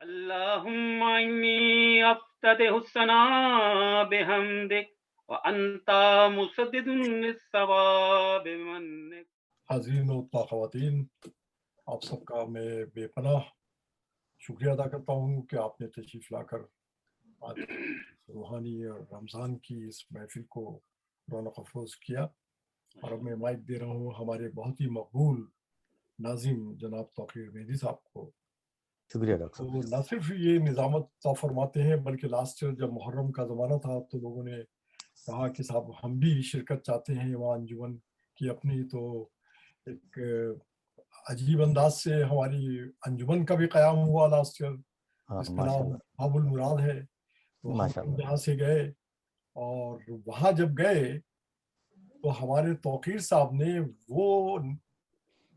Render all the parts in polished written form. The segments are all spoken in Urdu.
اللهم إني أفتتح الثناء بحمدك وأنت مسدد للصواب بمنك. حاضرین و خواتین، آپ سب کا میں بے پناہ شکریہ ادا کرتا ہوں کہ آپ نے تشریف لا کر آج روحانی اور رمضان کی اس محفل کو رونق افروز کیا. اور اب میں مائک دے رہا ہوں ہمارے بہت ہی مقبول ناظم جناب توقیر مہدی صاحب کو. شکریہ ڈاکٹر تو نہ صرف یہ نظامت فرماتے ہیں بلکہ لاسٹ ایئر جب محرم کا زمانہ تھا تو لوگوں نے کہا کہ صاحب ہم بھی شرکت چاہتے ہیں وہاں انجمن کی اپنی. تو ایک عجیب انداز سے ہماری انجمن کا بھی قیام ہوا لاسٹ ایئر، جس کا نام باب المراد ہے. تو ہم یہاں سے گئے اور وہاں جب گئے تو ہمارے توقیر صاحب نے وہ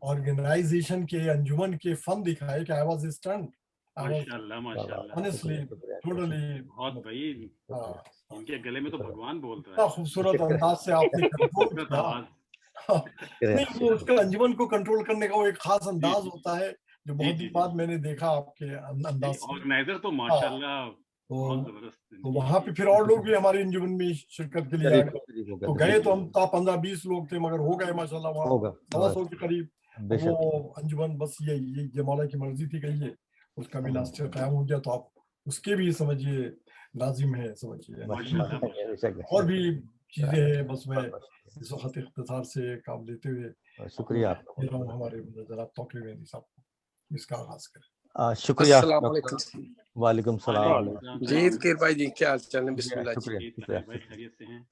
آرگنائزیشن کے انجمن کے فن دکھائے کہ آئی واز اسٹنٹ. ماشاءاللہ ماشاءاللہ، honestly totally بہت بھائی، ان کے گلے میں تو بھگوان بول رہا اتنا ہے. خوبصورت انداز سے آپ نے کنٹرول کیا. نہیں، وہ اس کا انجمن کو کنٹرول کرنے کا وہ ایک خاص انداز ہوتا ہے جو بہت دن بعد میں نے دیکھا آپ کے انداز سے. آرگنائزر تو ماشاءاللہ بہت زبردست. تو وہاں پہ پھر اور لوگ بھی ہماری انجمن میں شرکت کے لیے آ گئے. تو گئے تو ہم 15-20 لوگ تھے مگر ہو گئے ماشاءاللہ وہاں 900 کے قریب وہ انجمن. بس یہ مولا کی مرضی تھی کہ یہ اس کا بھی لاسٹ ایئر قیام ہو گیا. تو آپ اس کے بھی سمجھیے لازم ہے، سمجھیے اور بھی چیزیں ہیں. بس میں اس وقت اختصار سے کام لیتے ہوئے شکریہ ہمارے جناب توقیر مہدی صاحب کو اس کا آغاز کریں. شکریہ. السلام علیکم. وعلیکم السلام. جی ذکیر بھائی جی کیا حال چال ہے؟ بسم اللہ جی.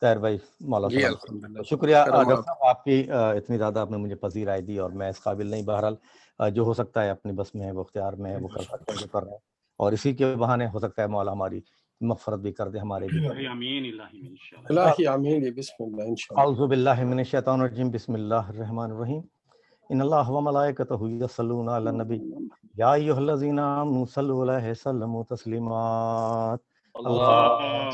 طاہر بھائی مولا جی الحمدللہ. شکریہ ڈاکٹر صاحب، آپ کی اتنی زیادہ آپ نے مجھے پذیر رائے دی اور میں اس قابل نہیں. بہرحال جو ہو سکتا ہے اپنی بس میں ہے، وہ اختیار میں ہے، وہ کر سکتے ہیں جو کر رہے ہیں، اور اسی کے بہانے ہو سکتا ہے مولا ہماری مغفرت بھی کر دے ہمارے بھی. الہی آمین. بسم اللہ انشاءاللہ. اعوذ باللہ من الشیطان الرجیم. بسم اللہ الرحمن الرحیم. ان اللہ و ملائکتہ یصلون علی النبی یا ایھا الذین آمنوا صلوا علیہ وسلموا تسلیما.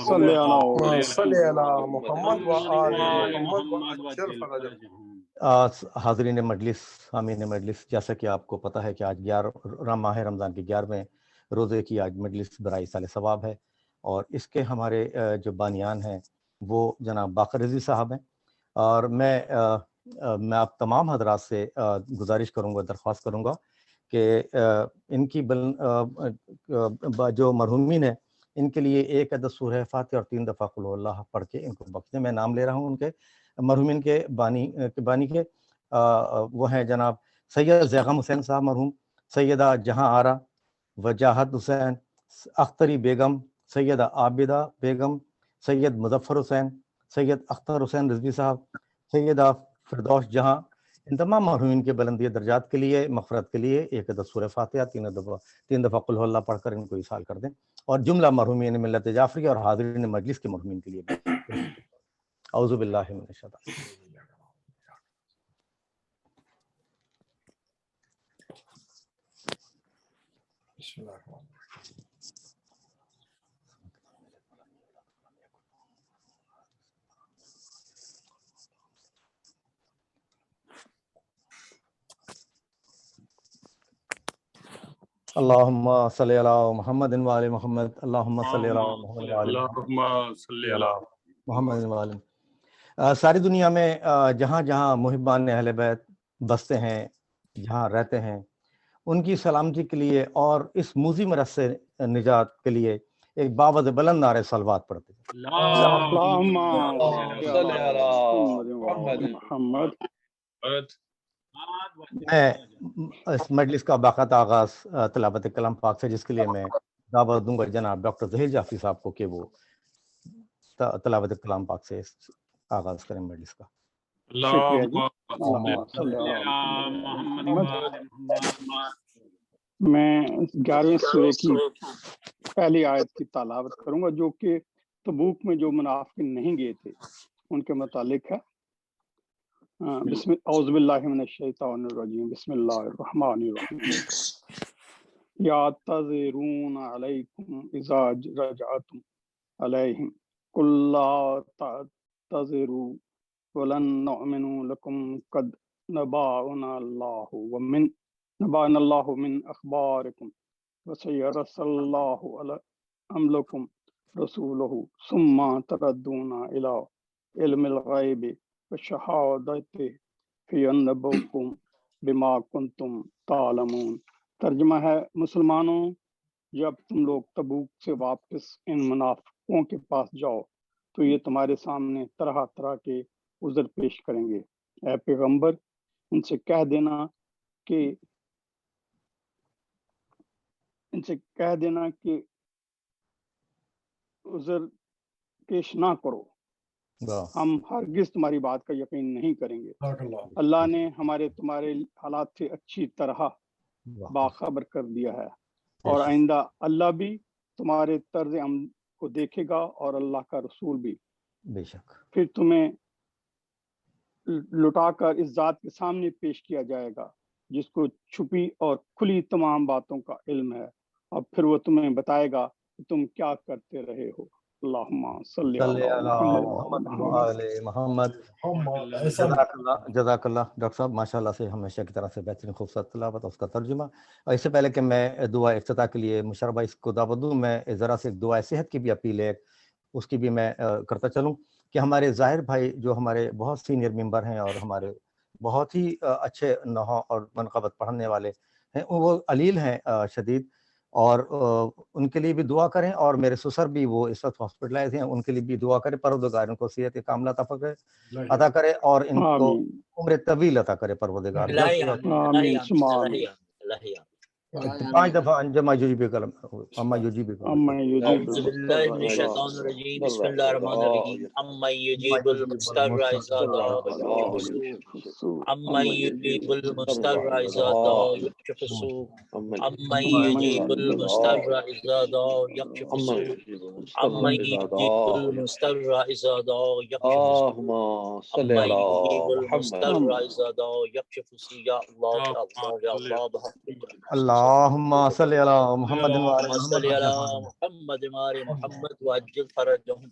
صلی علی محمد و آل محمد و عجل فرجہ. حاضرین مجلس، حامین مجلس، جیسا کہ آپ کو پتہ ہے کہ آج ماہ رمضان کے 11ویں روزے کی آج مجلس برائے سال ثواب ہے، اور اس کے ہمارے جو بانیان ہیں وہ جناب باقر رضوی صاحب ہیں. اور میں آپ تمام حضرات سے گزارش کروں گا، درخواست کروں گا کہ ان کی جو مرحومین ہیں ان کے لیے 1 عدد سورہ فاتحہ اور 3 دفعہ قل اللہ پڑھ کے ان کو بخشیں. میں نام لے رہا ہوں ان کے مرحومین کے بانی کے. وہ ہیں جناب سید زیغم حسین صاحب مرحوم، سیدہ جہاں آرا وجاہت حسین، اختری بیگم، سیدہ عابدہ بیگم، سید مظفر حسین، سید اختر حسین رضوی صاحب، سیدہ فردوس جہاں. ان تمام مرحومین کے بلندی درجات کے لیے، مغفرت کے لیے 1 عدد سورہ فاتحہ 3 دفعہ قل اللہ پڑھ کر ان کو ایصال کر دیں. اور جملہ مرحومین ملت جعفری اور حاضرین مجلس کے مرحومین کے لیے بھی. اعوذ باللہ من الشیطان. بسم اللہ الرحمن الرحیم. اللہم صلی علی محمد و آل محمد. اللہم صلی علی محمد و آل محمد و آل. ساری دنیا میں جہاں جہاں محبان اہل بیت بستے ہیں، جہاں رہتے ہیں، ان کی سلامتی کے لیے اور اس موذی مرض سے نجات کے لیے ایک باوز بلند نعرہ صلوات پڑھتے ہیں. اللہم صلی علی محمد. میں اس مجلس کا باقاعدہ آغاز تلاوت کلام پاک سے، جس کے لیے میں دعوت دوں گا جناب ڈاکٹر ظہیر جعفری صاحب کو کہ وہ تلاوت کلام پاک سے آغاز کریں مجلس کا. شکریہ جی. میں 11ویں سورے کی پہلی آیت کی تلاوت کروں گا جو کہ تبوک میں جو منافقین نہیں گئے تھے ان کے متعلق ہے. اعوذ باللہ من الشیطان الرجیم. بسم اللہ الرحمن الرحیم. یعتذرون علیکم اذا رجعتم علیہم قل لا تعتذروا ولن نؤمن لکم قد نبأنا اللہ من اخبارکم وَسَيَرَسَلَّهُ أَمْلَكُمْ رَسُولُهُ ثُمَّ تَرَدُّونَ إِلَى عِلْمِ الْغَيْبِ وَالشَّهَادَةِ فَيُنَبِّئُكُم بِمَا كُنتُمْ تَعْلَمُونَ۔ ترجمہ ہے، مسلمانوں جب تم لوگ تبوک سے واپس ان منافقوں کے پاس جاؤ تو یہ تمہارے سامنے طرح طرح کے عذر پیش کریں گے۔ اے پیغمبر ان سے کہہ دینا کہ عذر پیش نہ کرو، ہم ہرگز تمہاری بات کا یقین نہیں کریں گے۔ اللہ نے ہمارے تمہارے حالات سے اچھی طرح باخبر کر دیا ہے، اور آئندہ اللہ بھی تمہارے طرز عمل کو دیکھے گا اور اللہ کا رسول بھی۔ بے شک پھر تمہیں لٹا کر اس ذات کے سامنے پیش کیا جائے گا جس کو چھپی اور کھلی تمام باتوں کا علم ہے، اور پھر وہ تمہیں بتائے گا کہ تم کیا کرتے رہے ہو۔ اللہم صلی علی محمد۔ جزاک اللہ ڈاکٹر صاحب، ماشاء اللہ سے ہمیشہ کی طرح سے بہترین خوبصورت تلاوت اور اس کا ترجمہ۔ اور اس سے پہلے کہ میں دعا افتتاح کے لیے مشرف بھائی کو دعوت دوں، میں ذرا سے ایک دعا صحت کی بھی اپیل ہے، اس کی بھی میں کرتا چلوں کہ ہمارے ظاہر بھائی جو ہمارے بہت سینئر ممبر ہیں اور ہمارے بہت ہی اچھے نحو اور منقبت پڑھنے والے ہیں، وہ علیل ہیں شدید، اور ان کے لیے بھی دعا کریں، اور میرے سسر بھی وہ اس وقت ہاسپٹلائز ہیں، ان کے لیے بھی دعا کریں، پروردگار ان کو صحت کاملہ عطا کرے اور ان کو عمر طویل عطا کرے پروردگار۔ پانچ دفعہ انجما یجیبک اما یجیبک اعوذ باللہ من الشیطان الرجیم، بسم اللہ الرحمن الرحیم۔ اما یجیب المضطر اذا دعاه یکشف السوء، اما یجیب المضطر اذا دعاه یکشف السوء، اما یجیب المضطر اذا دعاه یکشف السوء، اما یجیب المضطر اذا دعاه یکشف السوء، اما یجیب المضطر اذا دعاه یکشف السوء۔ یا اللہ یا اللہ یا اللہ بحق اللہم صلی علی محمد محمد وعجل فرجہم۔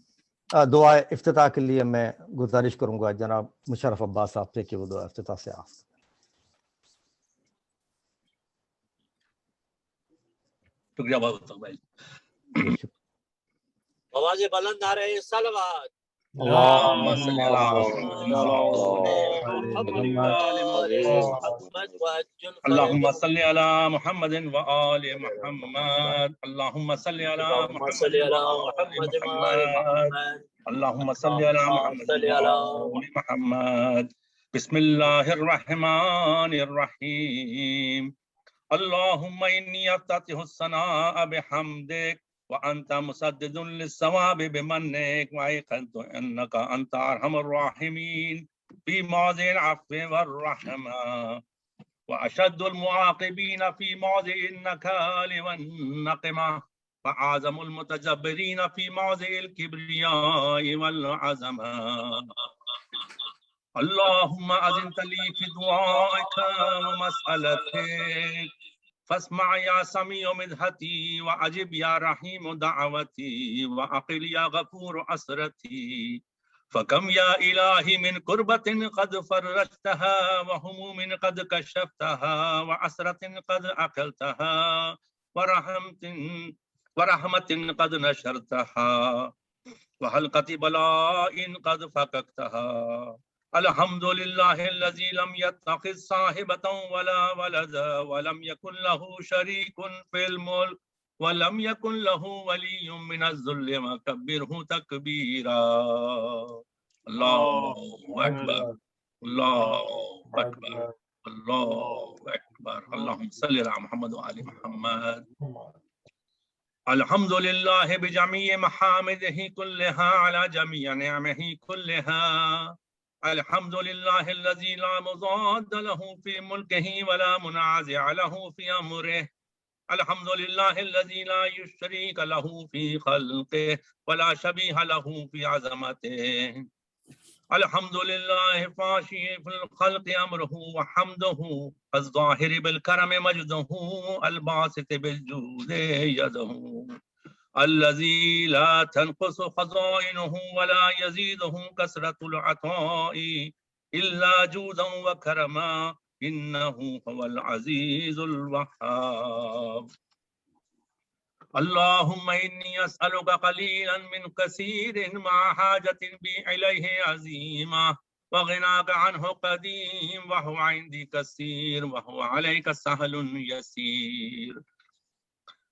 دعا افتتاح کے لیے میں گزارش کروں گا جناب مشرف عباس صاحب سے کہ وہ دعا افتتاح سے آپ۔ شکریہ بہت بھائی، آواز بلند آ رہے صلوات۔ اللہم صلی علی محمد وعجل فرجہم، اللہم صلی علی محمد وآل محمد، اللہم صلی علی محمد اللہم صلی علی محمد وآل محمد۔ بسم اللہ الرحمن الرحیم۔ اللہم انی افتتح الثناء بحمدک وانت مسدد للثواب بمنک وایقنت انک انت ارحم الراحمین فی موضع العفو والرحمہ واشد المعاقبین فی موضع النکال والنقمہ وأعظم المتجبرين في موضع الكبرياء والعظمة۔ اللهم أذنت لي في دعائك ومسألتك فاسمع يا سميع مدحتي وأجب يا رحيم دعوتي وأقل يا غفور أسرتي، فكم يا إلهي من كربة قد فرجتها وهموم قد كشفتها وعسرة قد أقلتها ورحمة قد نشرتها وحلقة بلاء قد فككتها۔ الحمد لله الذي لم يتخذ صاحبة ولا ولدا ولم يكن له شريك في الملك ولم يكن له ولي من الذل وكبره تكبيرا۔ الله أكبر الله أكبر الله أكبر۔ اللهم صل على محمد وآل محمد۔ الحمد لله بجميع محامده كلها على جميع نعمه كلها۔ الحمد لله الذي لا مضاد له في ملكه ولا منازع له في أمره۔ الحمد لله الذي لا يشريك له في خلقه ولا شبيه له في عظمته۔ الحمد لله فاشي في الخلق أمره وحمده الظاهر بالكرم مجده الباسط بالجود يده الذي لا تنقص خزائنه ولا يزيده كثرة العطاء إلا جودا وكرما إنه هو العزيز الوهاب۔ اللهم إني أسألك قليلا من كثير مع حاجة بي إليه عظيمة وغناك عنه قديم وهو عندي كثير وهو عليك سهل يسير.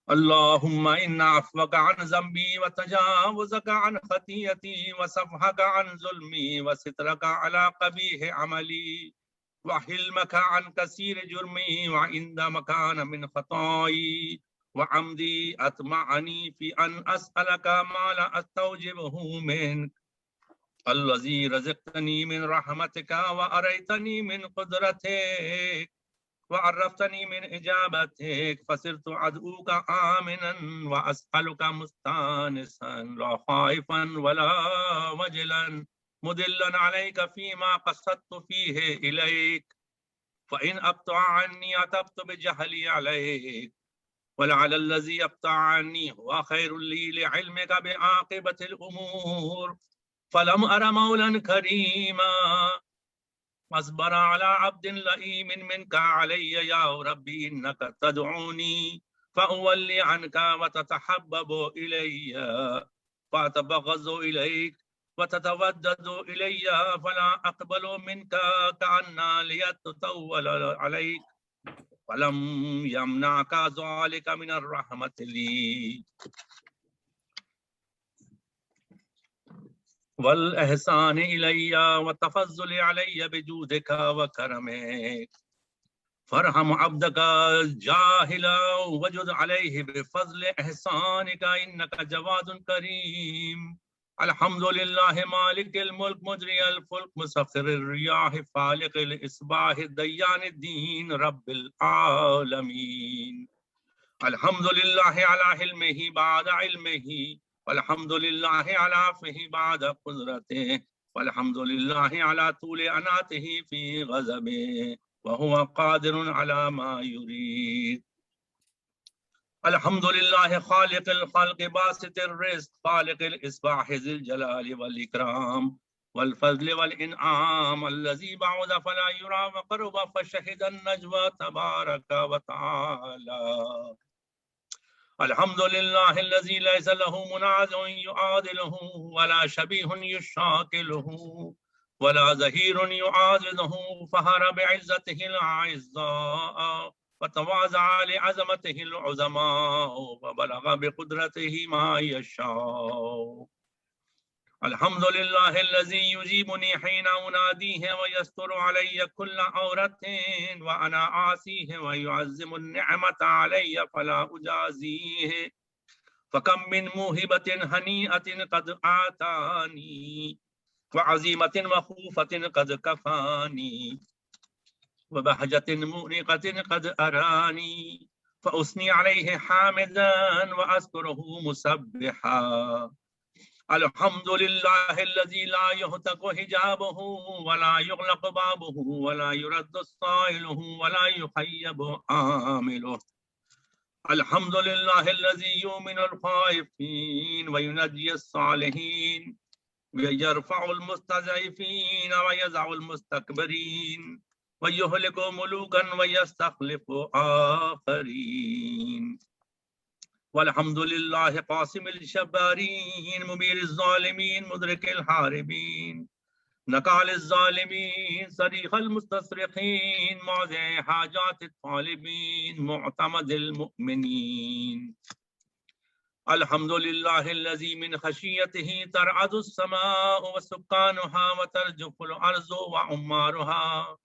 اللهم إن عفوك عن ذنبي وتجاوزك عن خطيئتي وصفحك عن ظلمي وسترك على قبيح عملي وحلمك عن كثير جرمي وعند مكان من خطاي وعمدي أطمعني في أن أسألك ما لا أستوجبه منك الذي رزقتني من رحمتك وأريتني من قدرتك وعرفتني من إجابتك فصرت أدعوك آمنا وأسألك مستانسا لا خائفا ولا وجلا مدلا عليك فيما قصدت فيه إليك فإن أبطأ عني أتبت بجهلي عليك ولعل الذي يقطع عني هو خير لي لعلمك بعاقبة الأمور فلم أر مولا كريما أصبر على عبد لئيم منك علي يا ربي إنك تدعوني فأولي عنك وتتحبب إلي فأتبغض إليك وتتودد إلي فلا أقبل منك كأن ليتطول عليك ولم يمنعك ذلك من الرحمة لي والإحسان إلي والتفضل علي بجودك وكرمك فارحم عبدك جاهلا وجد عليه بفضل إحسانك إنك جواد كريم. الحمد لله مالك الملك مجري الفلك مسخر الرياح فالق الإصباح ديان الدين رب العالمين. الحمد لله على حلمه بعد علمه والحمد لله على عفوه بعد قدرته والحمد لله على طول أناته في غضبه وهو قادر على ما يريد. الحمد لله خالق الخلق باسط الرزق خالق الإصباح ذي الجلال والإكرام والفضل والإنعام الذي بعد فلا يرى وقرب فشهد النجوى تبارك وتعالى. الحمد لله الذي ليس له منازع يعادله ولا شبيه يشاكله ولا ظهير يعاضده فهر بعزته الأعزاء وتواضع لعظمته العظماء وبلغ بقدرته ما يشاء. الحمد لله الذي يجيبني حين أناديه ويستر علي كل عورة وأنا عاصيه ويعزم النعمة علي فلا أجازيه فكم من موهبة هنيئة قد آتاني وعزيمة مخوفة قد كفاني وبهجة مؤنقة قد أراني فأثني عليه حامدا وأذكره مسبحا. الحمد لله الذي لا يهتك حجابه ولا يغلق بابه ولا يرد سائله ولا يخيب عامله. الحمد لله الذي يؤمن الخائفين وينجي الصالحين ويرفع المستضعفين ويضع المستكبرين ويهلك ملوكا ويستخلف آخرين. والحمد لله قاسم الجبارين مبير الظالمين مدرك الحاربين نقال الظالمين صريخ المستصرخين موضع حاجات الطالبين معتمد المؤمنين. الحمد لله الذي من خشيته ترعد السماء وسكانها وترجف الأرض وعمارها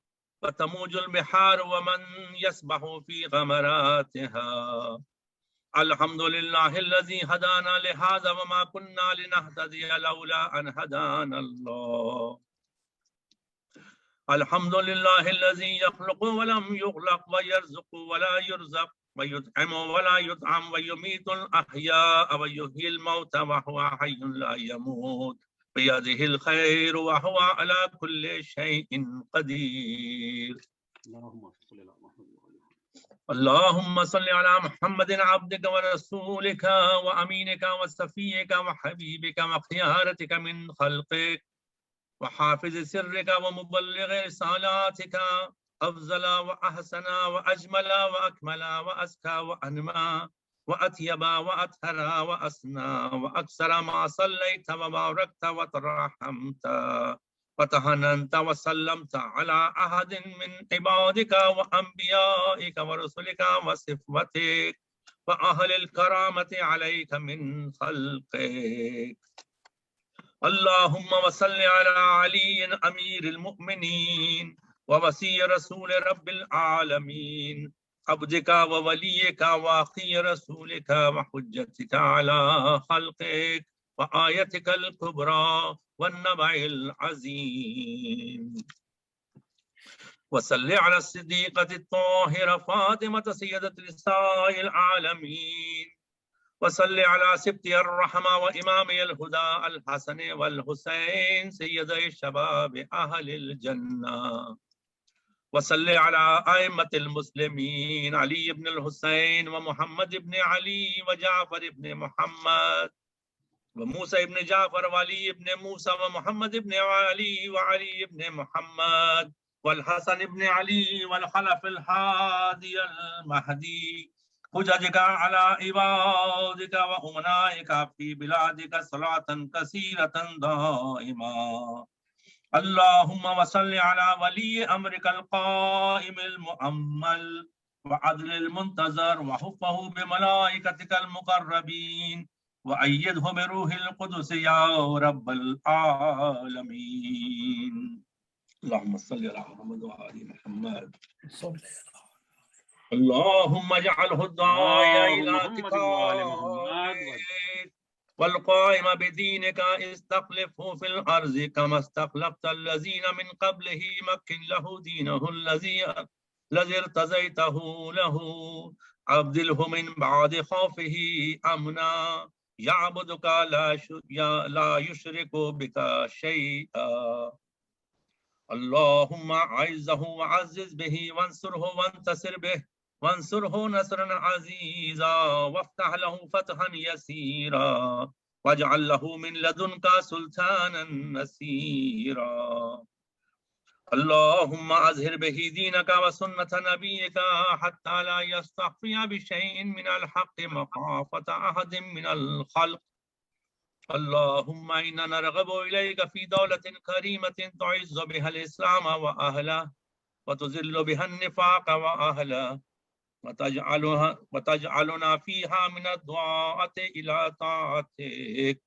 وتموج البحار ومن يسبح في غمراتها. الحمد لله الذي هدانا لهذا وما كنا لنهتدي لولا أن هدانا الله. الحمد لله الذي يخلق ولم يخلق ويرزق ولا يرزق ويطعم ولا يطعم ويميت الأحياء ويحيي الموتى وهو حي لا يموت بيده الخير وهو على كل شيء قدير. اللهم صل على محمد عبدك ورسولك وأمينك وصفيك وحبيبك وخيارتك من خلقك وحافظ سرك ومبلغ رسالاتك أفضل وأحسن وأجمل وأكمل وأزكى وأنمى وأطيب وأطهر وأسنى وأكثر ما صليت وباركت وترحمت وتهننت وسلمت على أحد من عبادك وأنبيائك ورسلك وصفتك وأهل الكرامة عليك من خلقك. اللهم وصل على علي أمير المؤمنين ووصي رسول رب العالمين عبدك ووليك وأخي رسولك وحجتك على خلقك وآيتك الكبرى والنبع العظيم. وصل على الصديقة الطاهرة فاطمة سيدة نساء العالمين. وصل على سبطي الرحمة وإمامي الهدى الحسن والحسين سيدي شباب أهل الجنة. وصل على أئمة المسلمين علي بن الحسين ومحمد بن علي وجعفر بن محمد وموسى بن جعفر وعلي بن موسى ومحمد بن علي وعلي بن محمد والحسن بن علي والخلف الهادي المهدي حججك على عبادك وأمنائك في بلادك صلاة كثيرة دائما. اللهم وصل على ولي أمرك القائم المؤمل وعدل المنتظر وحفه بملائكتك المقربين وأيده بروح القدس يا رب العالمين. اللهم صل على محمد وآل محمد. اللهم اجعله الداعي إلى محمد وآل محمد اتقائك والقائم بدينك استخلفه في الأرض كما استخلفت الذين من قبله مكن له دينه الذي ارتضيته له أبدله من بعد خوفه أمنا يعبدك لا يشرك بك شيئا. اللهم أعزه وعزز به وانصره وانتصر به وانصره نصرا عزيزا وافتح له فتحا يسيرا واجعل له من لدنك سلطانا نصيرا. اللهم أظهر به دينك وسنة نبيك حتى لا يستخفي بشيء من الحق مخافة أحد من الخلق. اللهم إنا نرغب إليك في دولة كريمة تعز بها الإسلام وأهله وتذل بها النفاق وأهله وتجعلنا فيها من الدعاة إلى طاعتك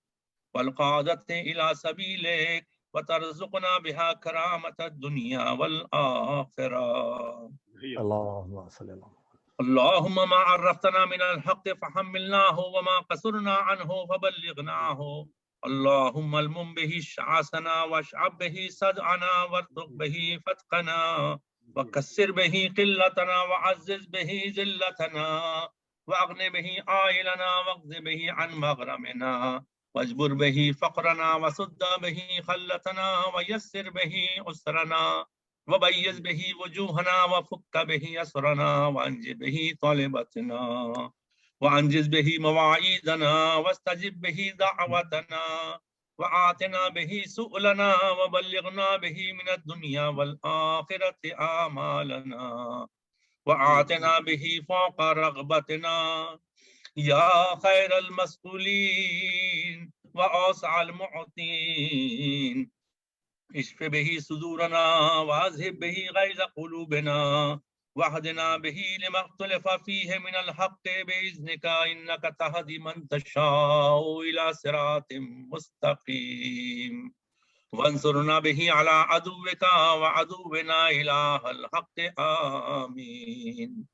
والقادة إلى سبيلك وترزقنا بها كرامة الدنيا والآخرة. اللهم صل على محمد. اللهم ما عرفتنا من الحق فحملناه وما قصرنا عنه فبلغناه. اللهم المم به شعثنا واشعب به صدعنا وارزق به فتقنا وكسر به قلتنا وعزز به ذلتنا واغن به عائلنا واقض به عن مغرمنا واجبر به فقرنا وسد به خلتنا ويسر به عسرنا وبيز به وجوهنا وفك به أسرنا وأنج به طالبتنا وأنجز به مواعيدنا واستجب به دعوتنا وآتنا به سؤلنا وبلغنا به من الدنيا والآخرة آمالنا وآتنا به فوق رغبتنا يا خير المسؤولين وأوسع المعطين. اشف به صدورنا واذهب به غيظ قلوبنا واهدنا به لما اختلف فيه من الحق بإذنك إنك تهدي من تشاء إلى صراط مستقيم. وانصرنا به على عدوك وعدونا إله الحق آمين.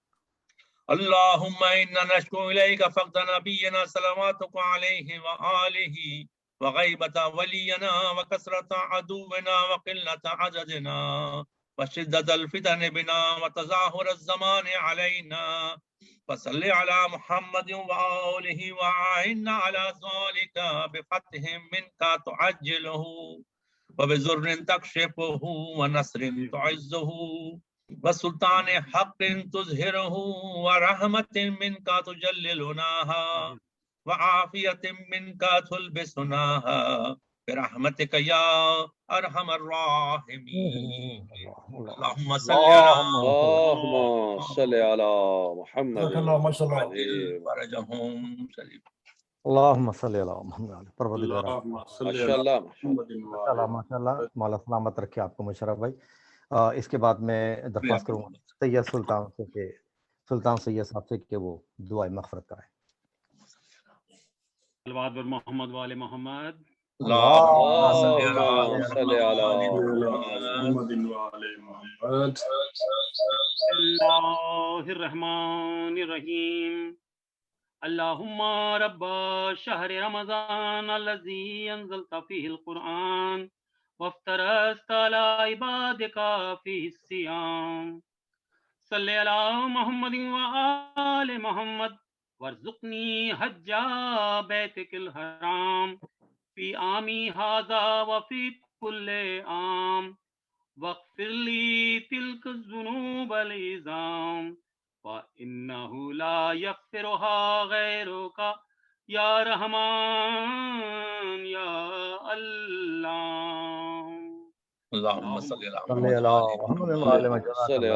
اللهم إنا نشكو إليك فقد نبينا صلواتك عليه وآله وغيبة ولينا وكثرة عدونا وقلة عددنا وشدة الفتن بنا وتظاهر الزمان علينا. فصل على محمد وآله وأعنا على ذلك بفتح منك تعجله وبزر تكشفه ونصر تعزه وسلطان حق تظهره ورحمة منك تجللناها وعافية منك تلبسناها برحمتک یا ارحم الراحمین اللہم صل اللهم صل على محمد جزاک اللہ ماشاء اللہ وعلى فرجہم اللہم صلی اللہ محمد پروردگار اللہم صلی ما شاء علی اللہ محمد وعلی ماشاءاللہ مولا سلامت رکھے آپ کو مشرف بھائی۔ اس کے بعد میں درخواست کروں گا سید سلطان سے کہ سلطان سید صاحب سے کہ وہ دعائے مغفرت کرائیں۔ صلوات بر محمد وعلی محمد اللہم صل اللهم علی صل على محمد وعلی محمد بسم اللہ الرحمن الرحیم اللہم رب شہر رمضان الذی انزلت فیہ القرآن وافترضت علی عبادک فیہ الصیام صلی علی محمد وآل محمد وارزقنی حج بیتک الحرام فی عامی ھذا وفی کل عام واغفر لی تلک الذنوب العظام فإنہ لا یغفرها غیرک یا رحمان یا اللہ اللہم صل صلی علی اللہ محمد وعلی صل على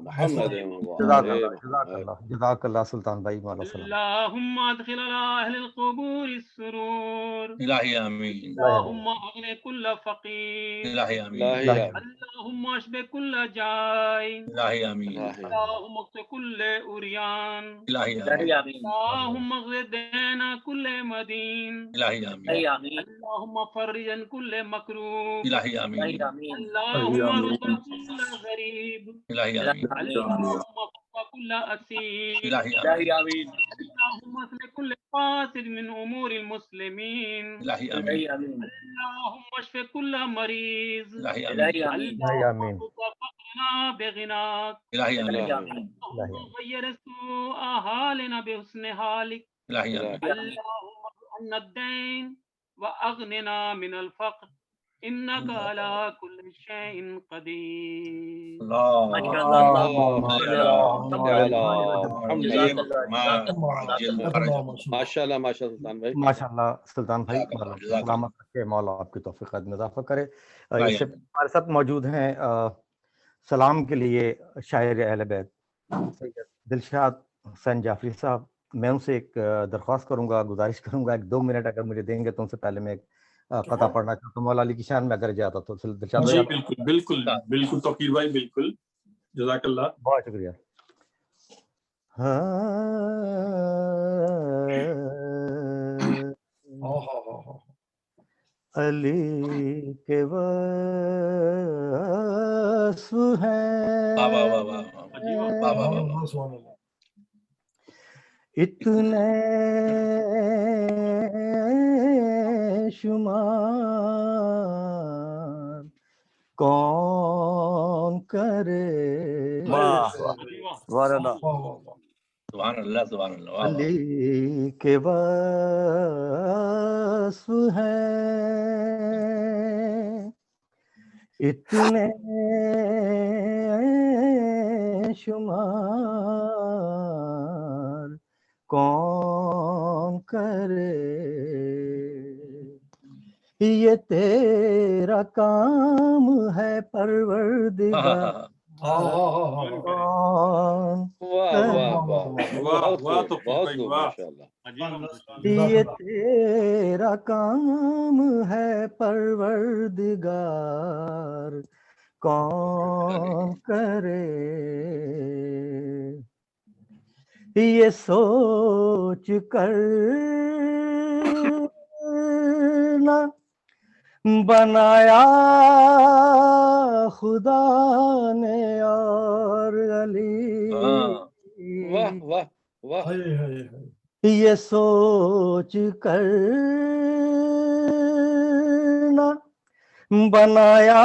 محمد جزاک وعلى اللہ جزاک اللہ سلطان بھائی مولا سلام۔ اللہم ادخل علی اہل القبور السرور الہی آمین اللہم اغن کل فقیر الہی آمین الہی اللہم اشب کل جائع الہی آمین اللہم اغث کل عریان الہی آمین اللہم اغث دین کل مدین الہی آمین اللہم فرج عن کل مکروب الہی آمین اللہم رد کل غریب الہی آمین اللہم فك كل أسير الہی آمین اللهم اصلح كل فاسد من أمور المسلمين الہی آمین اللهم اشف كل مريض الہی آمین آمین اللهم فقرنا بغناك الہی آمین اللهم غير سوء حالنا بحسن حالك الہی آمین اللهم عنا الدين وأغننا من الفقر إنك على كل شيء قدير اللہم صل على محمد ماشاء اللہ سلطان بھائی ماشاء اللہ سلطان بھائی سلامت رکھے مولا آپ کی توفیق میں اضافہ کرے۔ اس سے ہمارے ساتھ موجود ہیں سلام کے لیے شاعر اہل بیت سید دلشاد حسین جعفری صاحب۔ میں ان سے ایک درخواست کروں گا، گزارش کروں گا، 1-2 منٹ اگر مجھے دیں گے تو ان سے پہلے میں ایک قطع پڑھنا چاہتا ہوں مولا علی کی شان میں اگر جاتا تو دلشاد جی بھائی بالکل بالکل بالکل توقیر بھائی بالکل جزاک اللہ بہت شکریہ۔ علی کے وصف ہیں اتنے شمار کون کرے سبحان اللہ سبحان اللہ علی کے وصف ہیں اتنے شمار کون کرے یہ تیرا کام ہے پروردگار کون یہ تیرا کام ہے پروردگار کون کرے یہ سوچ کر نہ بنایا خدا نے اور علی یہ سوچ کر نہ بنایا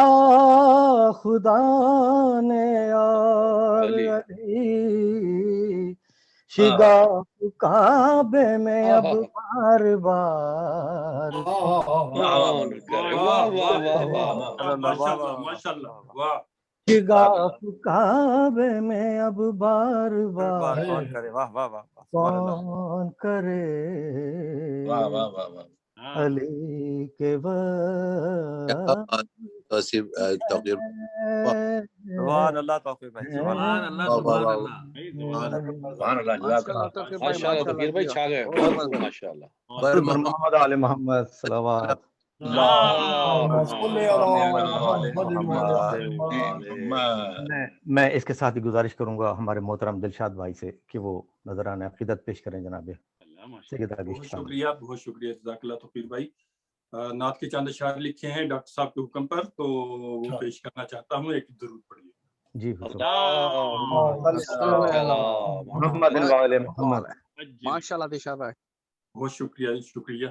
خدا نے اور علی شگاف کعبے میں اب بار بار شگاف کعبے میں اب بار بار کون کرے علی کے توقیر سبحان اللہ توفیق بھائی سبحان اللہ سبحان اللہ جزاک اللہ ماشاء اللہ توقیر بھائی چھا گئے بہت خوب ماشاء اللہ محمد علی محمد صلوات میں اس کے ساتھ ہی گزارش کروں گا ہمارے محترم دلشاد بھائی سے کہ وہ نذرانہ عقیدت پیش کریں جناب بہت شکریہ جزاک اللہ توقیر بھائی نعت کے چند اشعار لکھے ہیں ڈاکٹر صاحب کے حکم پر تو وہ پیش کرنا چاہتا ہوں ایک درود پڑھیے جی محمد ماشاء اللہ دلشاد بھائی بہت شکریہ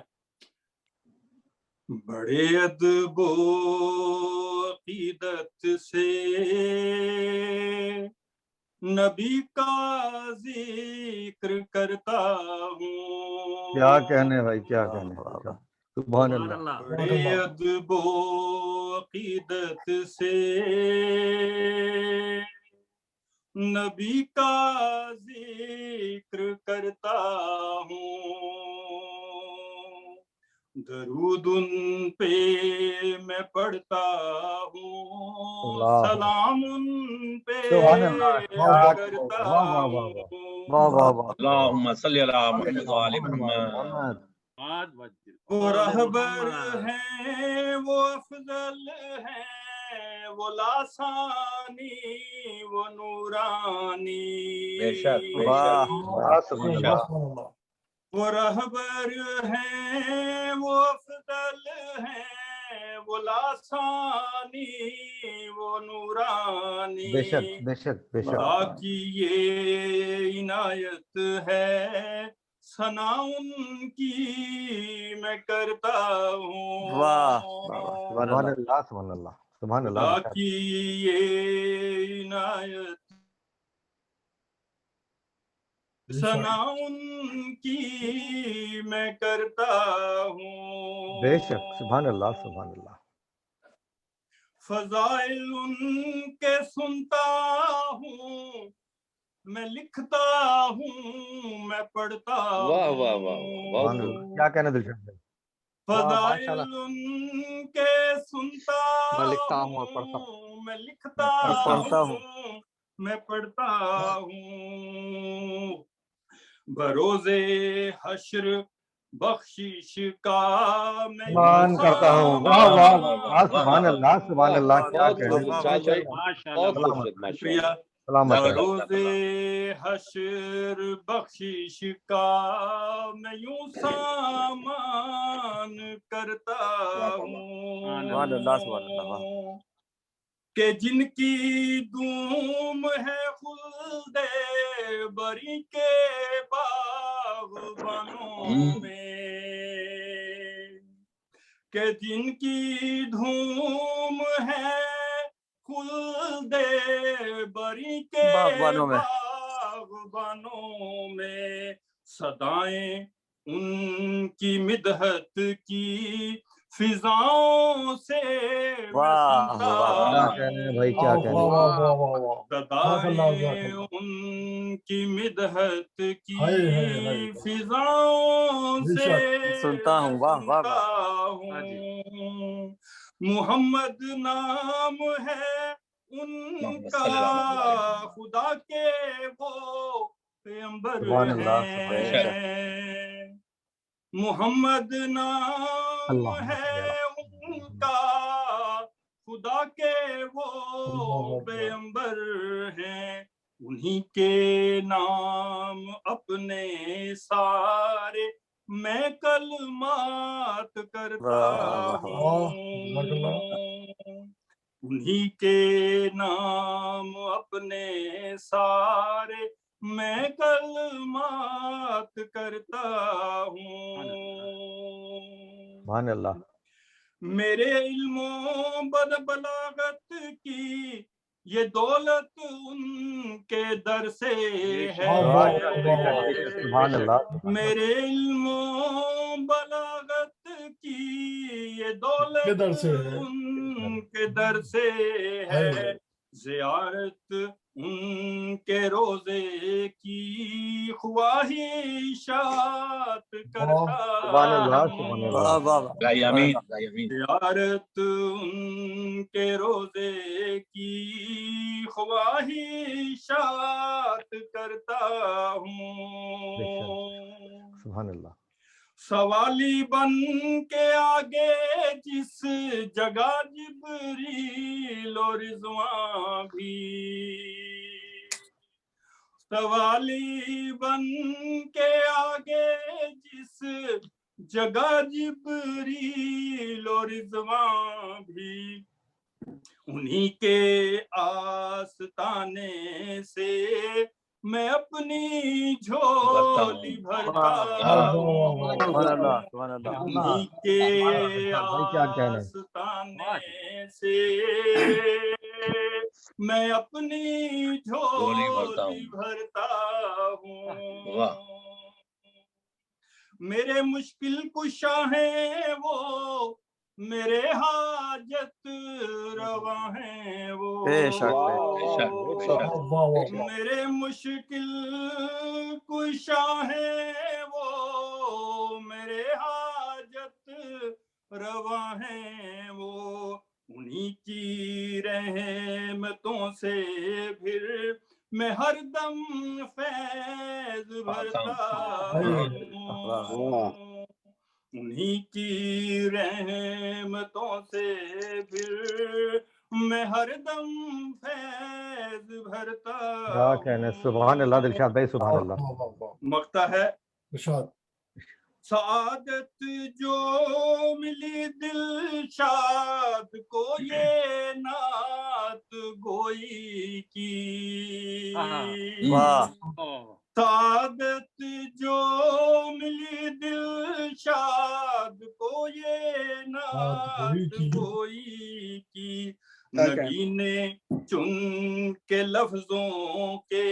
بڑے ادب و عقیدت سے نبی کا ذکر کرتا ہوں کیا کہنے بھائی کیا کہنے سبحان اللہ بڑے ادب و عقیدت سے نبی کا ذکر کرتا ہوں درود ان پہ میں پڑھتا ہوں سلام ان پہ کرتا ہوں اللہم صلی علی محمد وعلی محمد وہ رہبر ہیں وہ افضل ہیں وہ لاسانی وہ نورانی بے شک وہ رہبر ہیں وہ افضل ہیں وہ لاسانی وہ نورانی بے شک خدا کی یہ عنایت ہے ثنا ان کی میں کرتا ہوں سبحان اللہ خدا کی یہ عنایت ثنا ان کی میں کرتا ہوں بے شک سبحان اللہ فضائل ان کے سنتا ہوں میں لکھتا ہوں میں پڑھتا ہوں کیا کہنا دلشاد بھائی فضائل ان کے سنتا میں لکھتا ہوں اور پڑھتا ہوں میں لکھتا ہوں میں پڑھتا ہوں بروز حشر بخشش کا میں کرتا ہوں سبحان اللہ کیا بروز حشر بخشش کا میں یوں سامان کرتا ہوں کہ جن کی دوم ہے خلد بری کے باغبانوں میں کہ جن کی دھوم ہے خلد بری کے باغبانوں میں صدائیں ان کی مدحت کی فضاؤں سے صدائیں ان کی مدحت کی فضاؤں سے سنتا ہوں محمد نام ہے ان کا خدا کے وہ پیغمبر ہیں محمد نام ہے ان کا خدا کے وہ پیغمبر ہیں انہی کے نام اپنے سارے میں کلمات کرتا ہوں انہی کے نام اپنے سارے میں کلمات کرتا ہوں سبحان اللہ میرے علم و بلاغت کی یہ دولت ان کے در سے ہے میرے علم و بلاغت کی یہ دولت ان کے در سے ہے زیارت ان کے روزے کی خواہشات کرتا سبحان اللہ سبحان اللہ لا یمین لا یمین زیارت ان کے روزے کی خواہشات کرتا ہوں سبحان اللہ سوالی بن کے آگے جس جگہ جبریل و رضوان بھی سوالی بن کے آگے جس جگہ جبریل و رضوان بھی انہی کے آستانے سے میں اپنی جھولی بھرتا ہوں انہی کے آستانے سے میں اپنی جھولی بھرتا ہوں میرے مشکل کشا ہیں وہ میرے حاجت روا ہیں وہ میرے مشکل کشا ہیں وہ میرے حاجت روا ہیں وہ انہی کی رحمتوں سے پھر میں ہر دم فیض بھرتا ہوں انہی کی رحمتوں سے پھر میں ہر دم فیض بھرتا کیا کہنے سبحان اللہ دلشاد بھائی سبحان اللہ مقطع ہے سعادت جو ملی دلشاد کو یہ نعت گوئی کی سعادت جو ملی دلشاد کو یہ نعت گوئی کی نگین چن کے لفظوں کے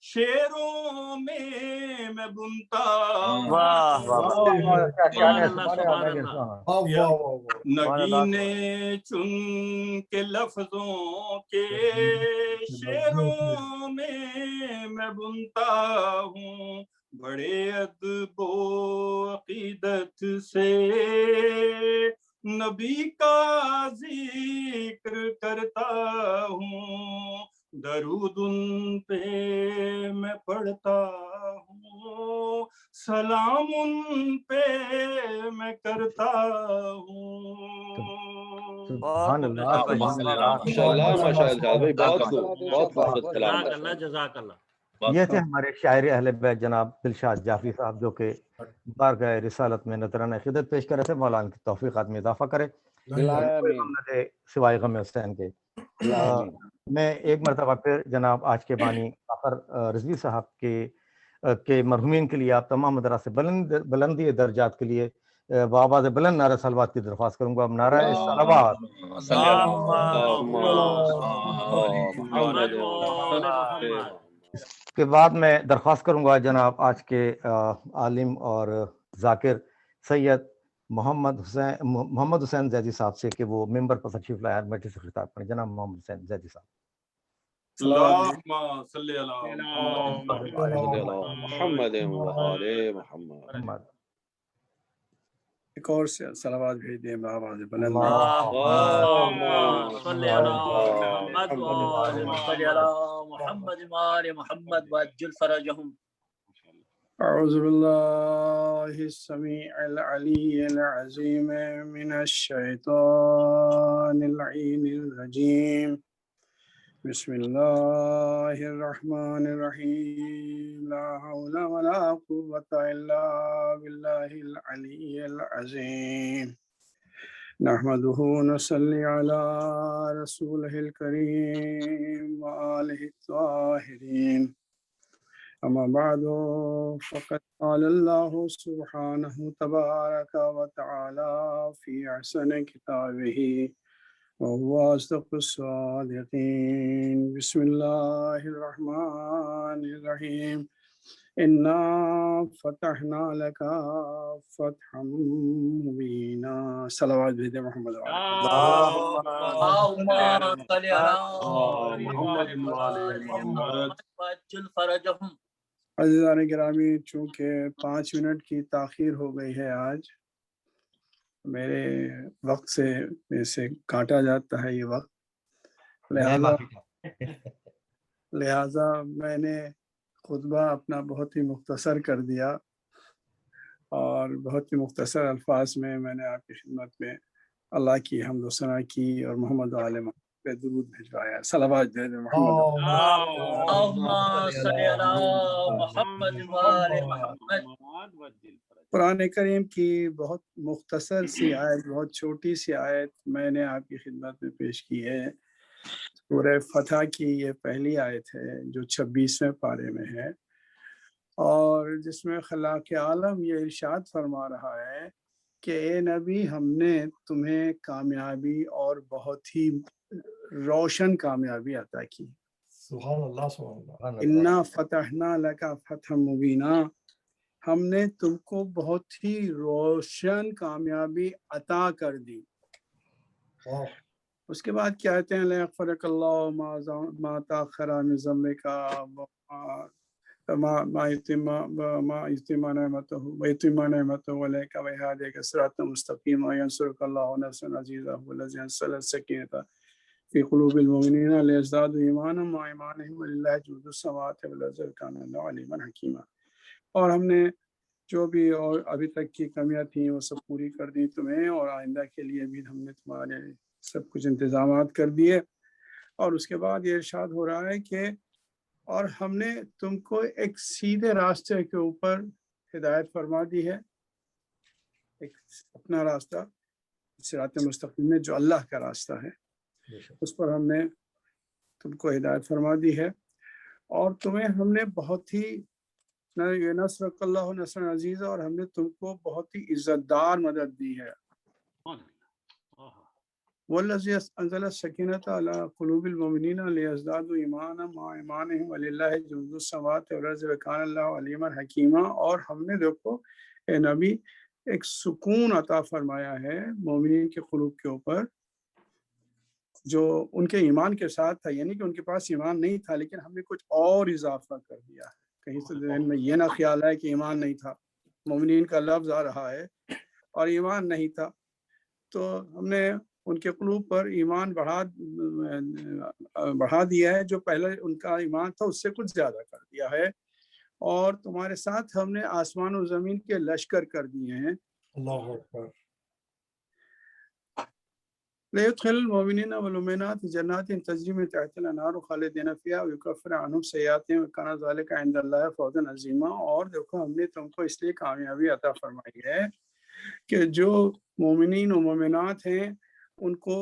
شعروں میں بنتا نگین چن کے لفظوں کے شعروں میں بنتا ہوں بڑے ادب و عقیدت سے نبی کا ذکر کرتا ہوں درود ان پہ میں پڑھتا ہوں سلام ان پہ میں کرتا ہوں سبحان اللہ ماشاءاللہ ماشاءاللہ بھائی بہت خوبصورت کلام جزاک اللہ یہ تھے ہمارے شاعر اہل بیت جناب دلشاد جعفری صاحب جو کہ بارگاہ رسالت میں نذرانہ خدمت پیش کر رہے تھے مولانا کی توفیقات میں اضافہ کرے سوائے غم حسین کے میں ایک مرتبہ پھر جناب آج کے بانی فخر رضوی صاحب کے مرحومین کے لیے آپ تمام مدرسے بلندی درجات کے لیے بآواز بلند نعرہ صلوات کی درخواست کروں گا اب نعرہ صلوات اس کے بعد میں درخواست کروں گا جناب آج کے عالم اور ذاکر سید محمد حسین زیدی صاحب سے کہ وہ ممبر پر تشریف لائے میٹھی سے خطاب کریں جناب محمد حسین زیدی صاحب اللہم صلی اللہ محمد وآل محمد ایک اور صلوات بھیج دیں بآواز بلند صلی محمد وآل محمد وعجل فرجهم اعوذ باللہ السمیع العلی العظیم من الشیطان اللعین الرجیم بسم اللہ الرحمن الرحیم لا حول ولا قوة الا باللہ العلی العظیم نحمده ونصلي على رسوله الكريم وآله الطاهرين أما بعد فقد قال الله سبحانه تبارك وتعالى في أحسن كتابه وهو أصدق الصادقين بسم الله الرحمن الرحيم إنا فتحنا لك فتحا مبينا صلوات بيد محمد اللهم صل على محمد وعجل فرجهم عزیزان گرامی، چونکہ 5 منٹ کی تاخیر ہو گئی ہے، آج میرے وقت سے کاٹا جاتا ہے یہ وقت، لہذا میں نے خطبہ اپنا بہت ہی مختصر کر دیا اور بہت ہی مختصر الفاظ میں نے آپ کی خدمت میں اللہ کی حمد و ثنا کی اور محمد و آل محمد پہ درود بھجوایا. صلوات دے دیں محمد. قرآن کریم کی بہت مختصر سی آیت، بہت چھوٹی سی آیت میں نے آپ کی خدمت میں پیش کی ہے. سورہ فتح کی یہ پہلی آیت ہے جو 26ویں پارے میں ہے، اور جس میں خلاق عالم یہ ارشاد فرما رہا ہے کہ اے نبی، ہم نے تمہیں کامیابی اور بہت ہی روشن کامیابی عطا کی. سبحان اللہ سبحان اللہ. انا فتحنا لک فتحا مبینا، ہم نے تم کو بہت ہی روشن کامیابی عطا کر دی. اس کے بعد کیا کہتے ہیں؟ لیغفرک اللہ ما تاخر من ذنبک ما یتم نعمته علیک ویہدیک صراطا مستقیما ینصرک اللہ نصرا عزیزا والذی انزل السکینۃ فی قلوب المؤمنین لیزدادوا ایمانا مع ایمانہم وللہ جنود السماوات والارض وکان اللہ علیما حکیما. اور ہم نے جو بھی اور ابھی تک کی کمیاں تھیں وہ سب پوری کر دی تمہیں، اور آئندہ کے لیے بھی ہم نے تمہارے سب کچھ انتظامات کر دیے. اور اس کے بعد یہ ارشاد ہو رہا ہے کہ اور ہم نے تم کو ایک سیدھے راستے کے اوپر ہدایت فرما دی ہے، ایک اپنا راستہ صراط مستقیم میں جو اللہ کا راستہ ہے اس پر ہم نے تم کو ہدایت فرما دی ہے. اور تمہیں ہم نے بہت ہی نصرک اللہ نصر عزیزا، اور ہم نے تم کو بہت ہی عزت دار مدد دی ہے. والذی انزل السکینۃ علی قلوب المؤمنین لیزدادوا ایمانا مع ایمانہم وللہ جنود السماوات والارض وکان اللہ علیما حکیما. اور ہم نے دیکھو اے نبی ایک سکون عطا فرمایا ہے مومنین کے قلوب کے اوپر جو ان کے ایمان کے ساتھ تھا، یعنی کہ ان کے پاس ایمان نہیں تھا لیکن ہم نے کچھ اور اضافہ کر دیا ہے. کہیں سے ذہن میں یہ نہ خیال ہے کہ ایمان نہیں تھا، مومنین کا لفظ آ رہا ہے اور ایمان نہیں تھا، تو ہم نے ان کے قلوب پر ایمان بڑھا دیا ہے. جو پہلے ان کا ایمان تھا اس سے کچھ زیادہ کر دیا ہے. اور تمہارے ساتھ ہم نے آسمان و زمین کے لشکر کر دیے ہیں. اللہ اکبر. ليدخل المؤمنين والمؤمنات جنات تجري من تحتها الانهار خالدين فيها ويكفر عنهم سيئاتهم وكان ذلك عند الله فوزا عظيما. اور دیکھو ہم نے تم کو اس لیے کامیابی عطا فرمائی ہے کہ جو مومنین و مومنات ہیں ان کو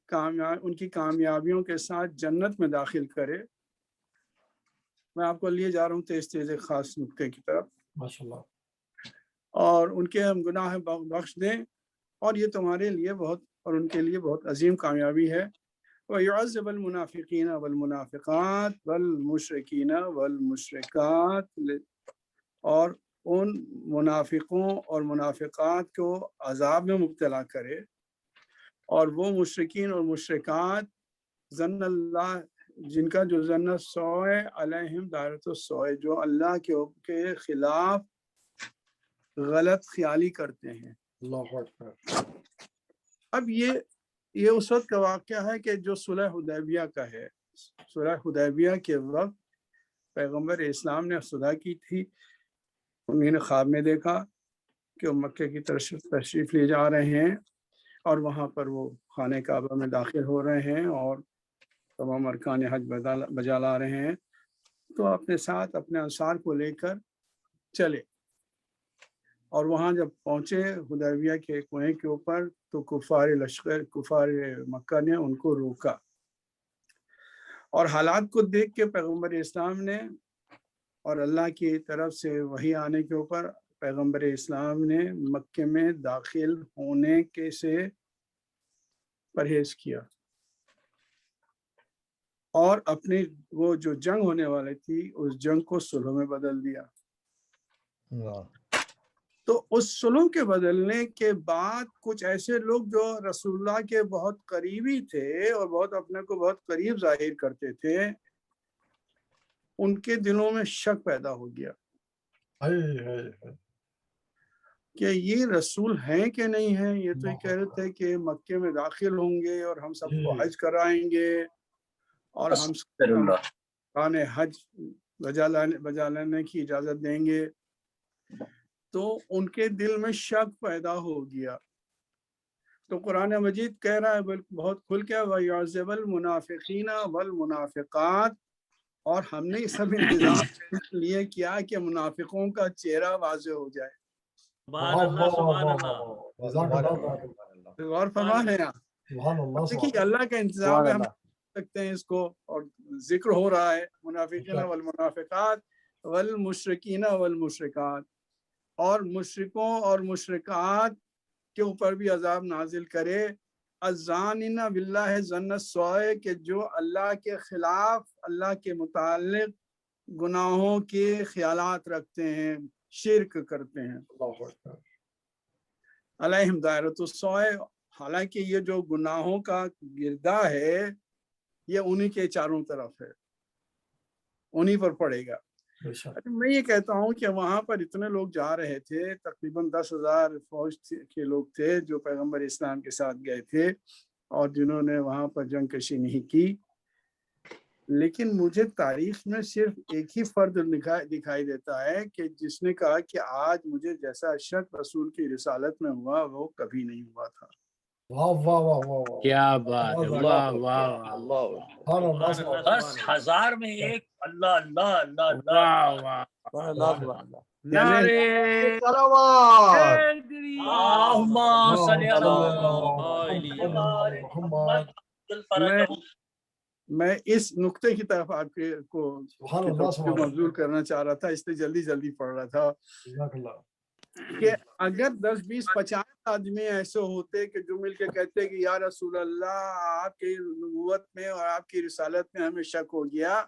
ان کی کامیابیوں کے ساتھ جنت میں داخل کرے. میں آپ کو لیے جا رہا ہوں تیز ایک خاص نقطے کی طرف. ماشاءاللہ. اور ان کے ہم گناہ بخش دیں، اور یہ تمہارے لیے بہت اور ان کے لیے بہت عظیم کامیابی ہے. وَيُعَذِّبَ الْمُنَافِقِينَ وَالْمُنَافِقَاتِ وَالْمُشْرِكِينَ وَالْمُشْرِكَاتِ، اور ان منافقوں اور منافقات کو عذاب میں مبتلا کرے، اور وہ مشرکین اور مشرکات ظن اللہ جن کا جو ظن سوء علیہم دائرۃ السوء، جو اللہ کے خلاف غلط خیالی کرتے ہیں. اللہ اکبر. اب یہ اس وقت کا واقعہ ہے کہ جو صلح حدیبیہ کا ہے. صلح حدیبیہ کے وقت پیغمبر اسلام نے صلح کی تھی. انہوں نے خواب میں دیکھا کہ وہ مکے کی تشریف لے جا رہے ہیں اور وہاں پر وہ خانہ کعبہ میں داخل ہو رہے ہیں اور تمام ارکان حج بجا لا رہے ہیں. تو اپنے ساتھ اپنے انصار کو لے کر چلے، اور وہاں جب پہنچے حدیبیہ کے کنویں کے اوپر تو کفار مکہ نے ان کو روکا، اور حالات کو دیکھ کے پیغمبر اسلام نے اور اللہ کی طرف سے وحی آنے کے اوپر پیغمبر اسلام نے مکے میں داخل ہونے کے سے پرہیز کیا، اور اپنی وہ جو جنگ ہونے والی تھی اس جنگ کو صلح میں بدل دیا. تو اس صلح کے بدلنے کے بعد کچھ ایسے لوگ جو رسول اللہ کے بہت قریبی تھے اور بہت اپنے کو بہت قریب ظاہر کرتے تھے، ان کے دلوں میں شک پیدا ہو گیا کہ یہ رسول ہیں کہ نہیں ہیں. یہ تو یہ کہہ رہے تھے کہ مکے میں داخل ہوں گے اور ہم سب کو حج کرائیں گے اور ہم سب حج بجا لینے کی اجازت دیں گے. تو ان کے دل میں شک پیدا ہو گیا. تو قرآن مجید کہہ رہا ہے بہت کھل کے وَيُعَذِّبَ الْمُنَافِقِينَ وَالْمُنَافِقَاتِ، اور ہم نے یہ سب انتظام اس لیے کیا کہ منافقوں کا چہرہ واضح ہو جائے. غور فرما رہے ہیں. دیکھیے اللہ کا انتظام ہے، ہم سکتے ہیں اس کو. اور ذکر ہو رہا ہے منافقین والمنافقات والمشرکین والمشرکات، اور مشرکوں اور مشرکات کے اوپر بھی عذاب نازل کرے. الظانین باللہ ظن السوء، کہ جو اللہ کے خلاف اللہ کے متعلق گناہوں کے خیالات رکھتے ہیں، شرک کرتے ہیں. علیہم دائرۃ السوء، حالانکہ یہ جو گناہوں کا گردہ ہے یہ انہی کے چاروں طرف ہے، انہی پر پڑے گا. میں یہ کہتا ہوں کہ وہاں پر اتنے لوگ جا رہے تھے، تقریباً 10,000 فوج کے لوگ تھے جو پیغمبر اسلام کے ساتھ گئے تھے اور جنہوں نے وہاں پر جنگ کشی نہیں کی. لیکن مجھے تاریخ میں صرف ایک ہی فرد دکھائی دیتا ہے کہ جس نے کہا کہ آج مجھے جیسا شک رسول کی رسالت میں ہوا وہ کبھی نہیں ہوا تھا. واہ واہ واہ واہ، کیا بات ہے، واہ واہ، 10,000 میں ایک. اللہ اللہ اللہ اللہ. نعرے میں اس نقطے کی طرف آپ کو منظور کرنا چاہ رہا تھا، اس لیے جلدی جلدی پڑھ رہا تھا کہ اگر 10 20 50 آدمی ایسے ہوتے کہ جو مل کے کہتے کہ یا رسول اللہ آپ کی نبوت میں اور آپ کی رسالت میں ہمیں شک ہو گیا،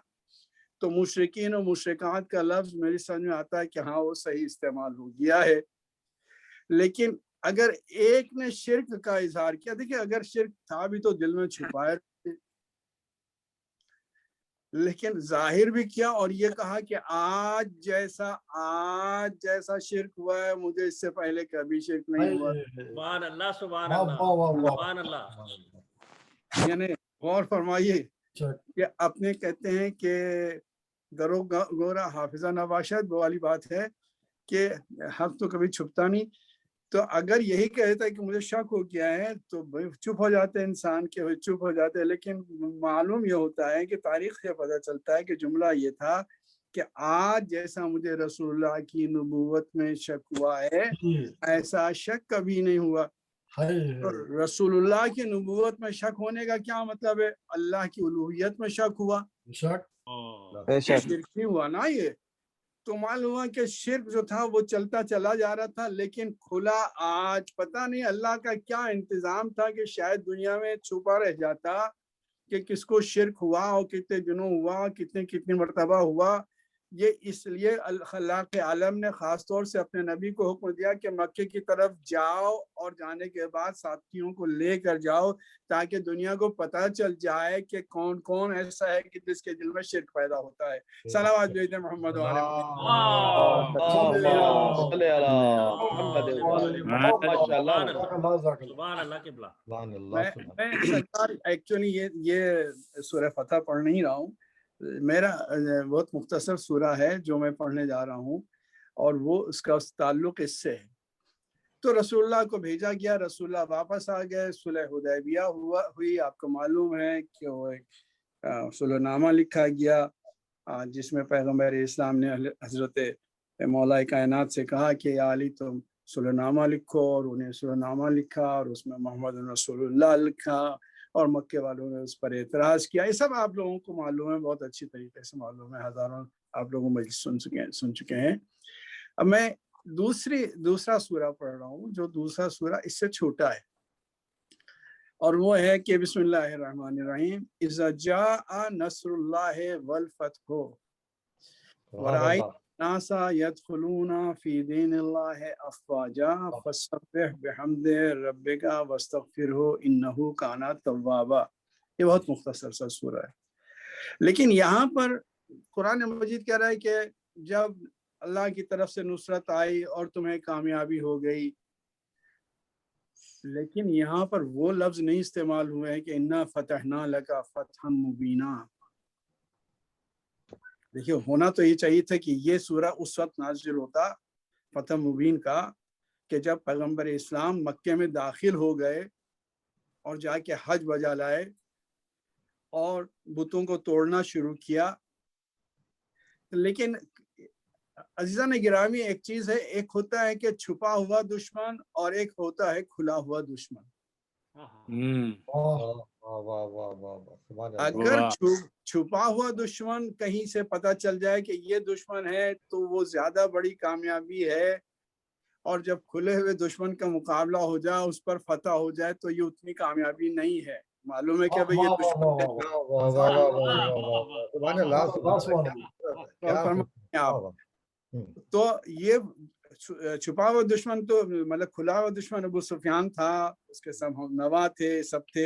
تو مشرکین اور مشرکات کا لفظ میری سمجھ میں آتا ہے کہ ہاں وہ صحیح استعمال ہو گیا ہے. لیکن اگر ایک نے شرک کا اظہار کیا، دیکھیں اگر شرک تھا بھی تو دل میں چھپائے، لیکن ظاہر بھی کیا اور یہ کہا کہ آج جیسا شرک ہوا ہے مجھے اس سے پہلے کبھی شرک نہیں ہوا. سبحان اللہ سبحان اللہ سبحان اللہ. یعنی غور فرمائیے کہ اپنے کہتے ہیں کہ درو گورا حافظہ نباشد، وہ والی بات ہے کہ حق تو کبھی چھپتا نہیں. تو اگر یہی کہتا ہے کہ مجھے شک ہو گیا ہے تو چپ ہو جاتے ہیں انسان کے، چپ ہو جاتے ہیں. لیکن معلوم یہ ہوتا ہے کہ تاریخ سے پتہ چلتا ہے کہ جملہ یہ تھا کہ آج جیسا مجھے رسول اللہ کی نبوت میں شک ہوا ہے ایسا شک کبھی نہیں ہوا. رسول اللہ کی نبوت میں شک ہونے کا کیا مطلب ہے؟ اللہ کی الوہیت میں شک ہوا، شرک نہیں ہوا نا. یہ تو معلوم ہوا کہ شرک جو تھا وہ چلتا چلا جا رہا تھا. لیکن کھلا آج پتہ نہیں اللہ کا کیا انتظام تھا کہ شاید دنیا میں چھپا رہ جاتا کہ کس کو شرک ہوا اور کتنے دنوں ہوا، کتنی مرتبہ ہوا. یہ اس لیے خلاق عالم نے خاص طور سے اپنے نبی کو حکم دیا کہ مکے کی طرف جاؤ اور جانے کے بعد ساتھیوں کو لے کر جاؤ تاکہ دنیا کو پتہ چل جائے کہ کون کون ایسا ہے کہ جس کے دل میں شرک پیدا ہوتا ہے. صلوات بھیجیں محمد میں سرکار ایکچولی یہ سورہ فتح پڑھ نہیں رہا ہوں، میرا بہت مختصر سورہ ہے جو میں پڑھنے جا رہا ہوں اور وہ اس کا تعلق اس سے ہے. تو رسول اللہ کو بھیجا گیا، رسول اللہ واپس آ گئے، صلح حدیبیہ ہوئی. آپ کو معلوم ہے کہ وہ ایک صلح نامہ لکھا گیا جس میں پیغمبر اسلام نے حضرت مولا کائنات سے کہا کہ یا علی تم صلح نامہ لکھو، اور انہیں صلح نامہ لکھا اور اس میں محمد رسول اللہ لکھا اور مکے والوں نے اس پر اعتراض کیا. یہ سب آپ لوگوں کو معلوم ہے، بہت اچھی طریقے سے معلوم ہے، ہزاروں آپ لوگوں مجلس سن چکے ہیں. اب میں دوسرا سورہ پڑھ رہا ہوں جو دوسرا سورہ اس سے چھوٹا ہے، اور وہ ہے کہ بسم اللہ الرحمن الرحیم. اذا جاء نصر اللہ والفتح ورأيت الناس يدخلون في دين الله افواجا فسبح بحمد ربك واستغفره انه كان توابا. یہ بہت مختصر سا سورہ ہے، لیکن یہاں پر قرآن مجید کہہ رہا ہے کہ جب اللہ کی طرف سے نصرت آئی اور تمہیں کامیابی ہو گئی، لیکن یہاں پر وہ لفظ نہیں استعمال ہوئے ہیں کہ انا فتحنا لکا فتحا مبینا۔ دیکھیے ہونا تو یہ چاہیے تھا کہ یہ سورہ اس وقت نازل ہوتا فتح مبین کا کہ جب پیغمبر اسلام مکے میں داخل ہو گئے اور جا کے حج بجا لائے اور بتوں کو توڑنا شروع کیا۔ لیکن عزیزان گرامی ایک چیز ہے، ایک ہوتا ہے کہ چھپا ہوا دشمن اور ایک ہوتا ہے کھلا ہوا دشمن۔ اگر چھپا ہوا دشمن کہیں سے پتہ چل جائے کہ یہ دشمن ہے تو وہ زیادہ بڑی کامیابی ہے، اور جب کھلے ہوئے دشمن کا مقابلہ ہو جائے اس پر فتح ہو جائے تو یہ اتنی کامیابی نہیں ہے۔ معلوم ہے کہ یہ دشمن تو یہ چھپا ہوا دشمن تو مطلب کھلا ہوا دشمن ابو سفیان تھا، اس کے سب نوا تھے، سب تھے،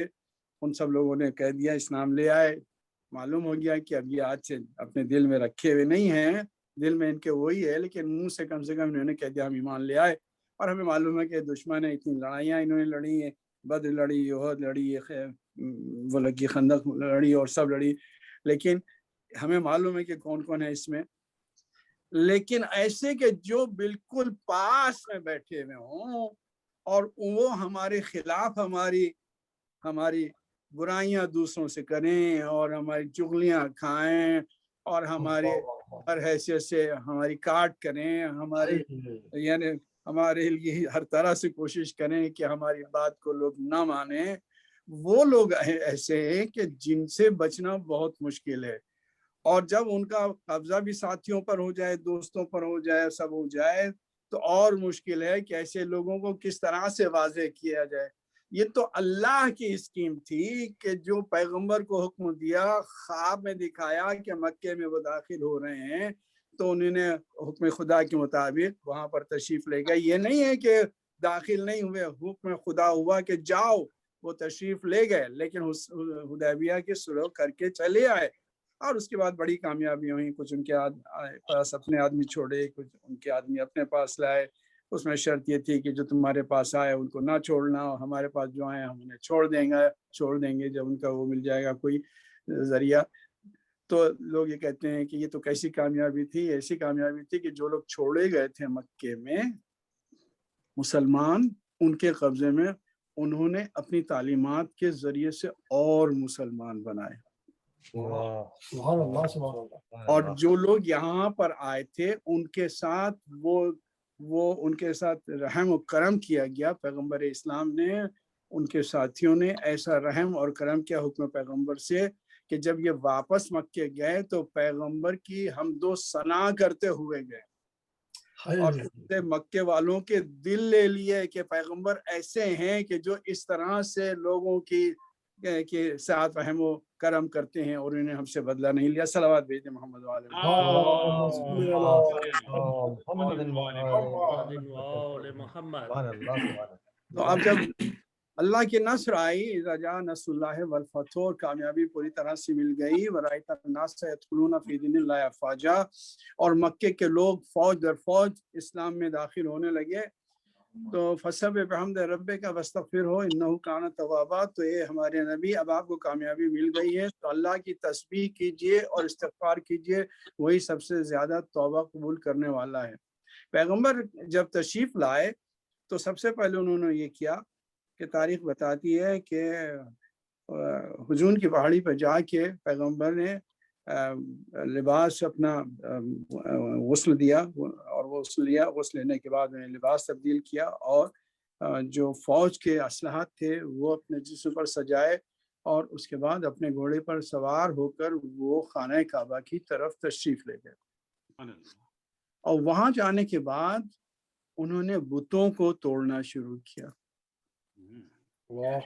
ان سب لوگوں نے کہہ دیا اسلام لے آئے۔ معلوم ہو گیا کہ اب یہ آج سے اپنے دل میں رکھے ہوئے نہیں ہیں، دل میں ان کے وہی ہے، لیکن منہ سے کم انہوں نے کہہ دیا ہم ایمان لے آئے۔ اور ہمیں معلوم ہے کہ دشمن ہے، اتنی لڑائیاں انہوں نے لڑی ہیں، بدر لڑی، احد لڑی، وہ لگی خندق لڑی اور سب لڑی، لیکن ہمیں معلوم ہے کہ کون کون ہے اس میں۔ لیکن ایسے کہ جو بالکل پاس میں بیٹھے ہوئے ہوں اور وہ ہمارے خلاف ہماری برائیاں دوسروں سے کریں اور ہماری چغلیاں کھائیں اور ہمارے ہر حیثیت سے ہماری کاٹ کریں، یعنی ہمارے لیے ہر طرح سے کوشش کریں کہ ہماری بات کو لوگ نہ مانیں، وہ لوگ ایسے ہیں کہ جن سے بچنا بہت مشکل ہے۔ اور جب ان کا قبضہ بھی ساتھیوں پر ہو جائے، دوستوں پر ہو جائے، سب ہو جائے تو اور مشکل ہے کہ ایسے لوگوں کو کس طرح سے واضح کیا جائے۔ یہ تو اللہ کی اسکیم تھی کہ جو پیغمبر کو حکم دیا، خواب میں دکھایا کہ مکے میں وہ داخل ہو رہے ہیں، تو انہوں نے حکم خدا کے مطابق وہاں پر تشریف لے گئے۔ یہ نہیں ہے کہ داخل نہیں ہوئے، حکم خدا ہوا کہ جاؤ، وہ تشریف لے گئے، لیکن حدیبیہ کی صلح کر کے چلے آئے، اور اس کے بعد بڑی کامیابی ہوئی۔ کچھ ان کے پاس اپنے آدمی چھوڑے، کچھ ان کے آدمی اپنے پاس لائے۔ اس میں شرط یہ تھی کہ جو تمہارے پاس آئے ان کو نہ چھوڑنا، اور ہمارے پاس جو آئے ہم انہیں چھوڑ دیں گے جب ان کا وہ مل جائے گا کوئی ذریعہ۔ تو لوگ یہ کہتے ہیں کہ یہ تو کیسی کامیابی تھی؟ ایسی کامیابی تھی کہ جو لوگ چھوڑے گئے تھے مکے میں مسلمان، ان کے قبضے میں انہوں نے اپنی تعلیمات کے ذریعے سے اور مسلمان بنائے۔ اور جو لوگ یہاں پر آئے تھے ان کے ساتھ وہ ان کے ساتھ رحم و کرم کیا گیا۔ پیغمبر اسلام نے ان کے ساتھیوں نے ایسا رحم اور کرم کیا حکم پیغمبر سے کہ جب یہ واپس مکے گئے تو پیغمبر کی حمد و ثنا کرتے ہوئے گئے، اور مکے والوں کے دل لے لیے کہ پیغمبر ایسے ہیں کہ جو اس طرح سے لوگوں کی کے ساتھ رحم و کرم کرتے ہیں، اور انہیں ہم سے بدلہ نہیں لیا۔ صلوات بھیجیں محمد والے۔ تو اب جب اللہ کی نصر آئی، اذا جاء نصر اللہ والفتح، اور کامیابی پوری طرح سے مل گئی، ورأیت الناس يدخلون فی دین اللہ افواجا، اور مکے کے لوگ فوج در فوج اسلام میں داخل ہونے لگے، تو فسبح بحمد ربک واستغفرہ انہ کان توابا۔ تو یہ ہمارے نبی، اب آپ کو کامیابی مل گئی ہے تو اللہ کی تسبیح کیجئے اور استغفار کیجئے، وہی سب سے زیادہ توبہ قبول کرنے والا ہے۔ پیغمبر جب تشریف لائے تو سب سے پہلے انہوں نے یہ کیا کہ تاریخ بتاتی ہے کہ حجون کی پہاڑی پہ جا کے پیغمبر نے لباس اپنا غسل دیا، اور وہ غسل لیا، غسل لینے کے بعد انہیں لباس تبدیل کیا، اور جو فوج کے اسلحات تھے وہ اپنے جسم پر سجائے، اور اس کے بعد اپنے گھوڑے پر سوار ہو کر وہ خانہ کعبہ کی طرف تشریف لے گئے۔ اور وہاں جانے کے بعد انہوں نے بتوں کو توڑنا شروع کیا۔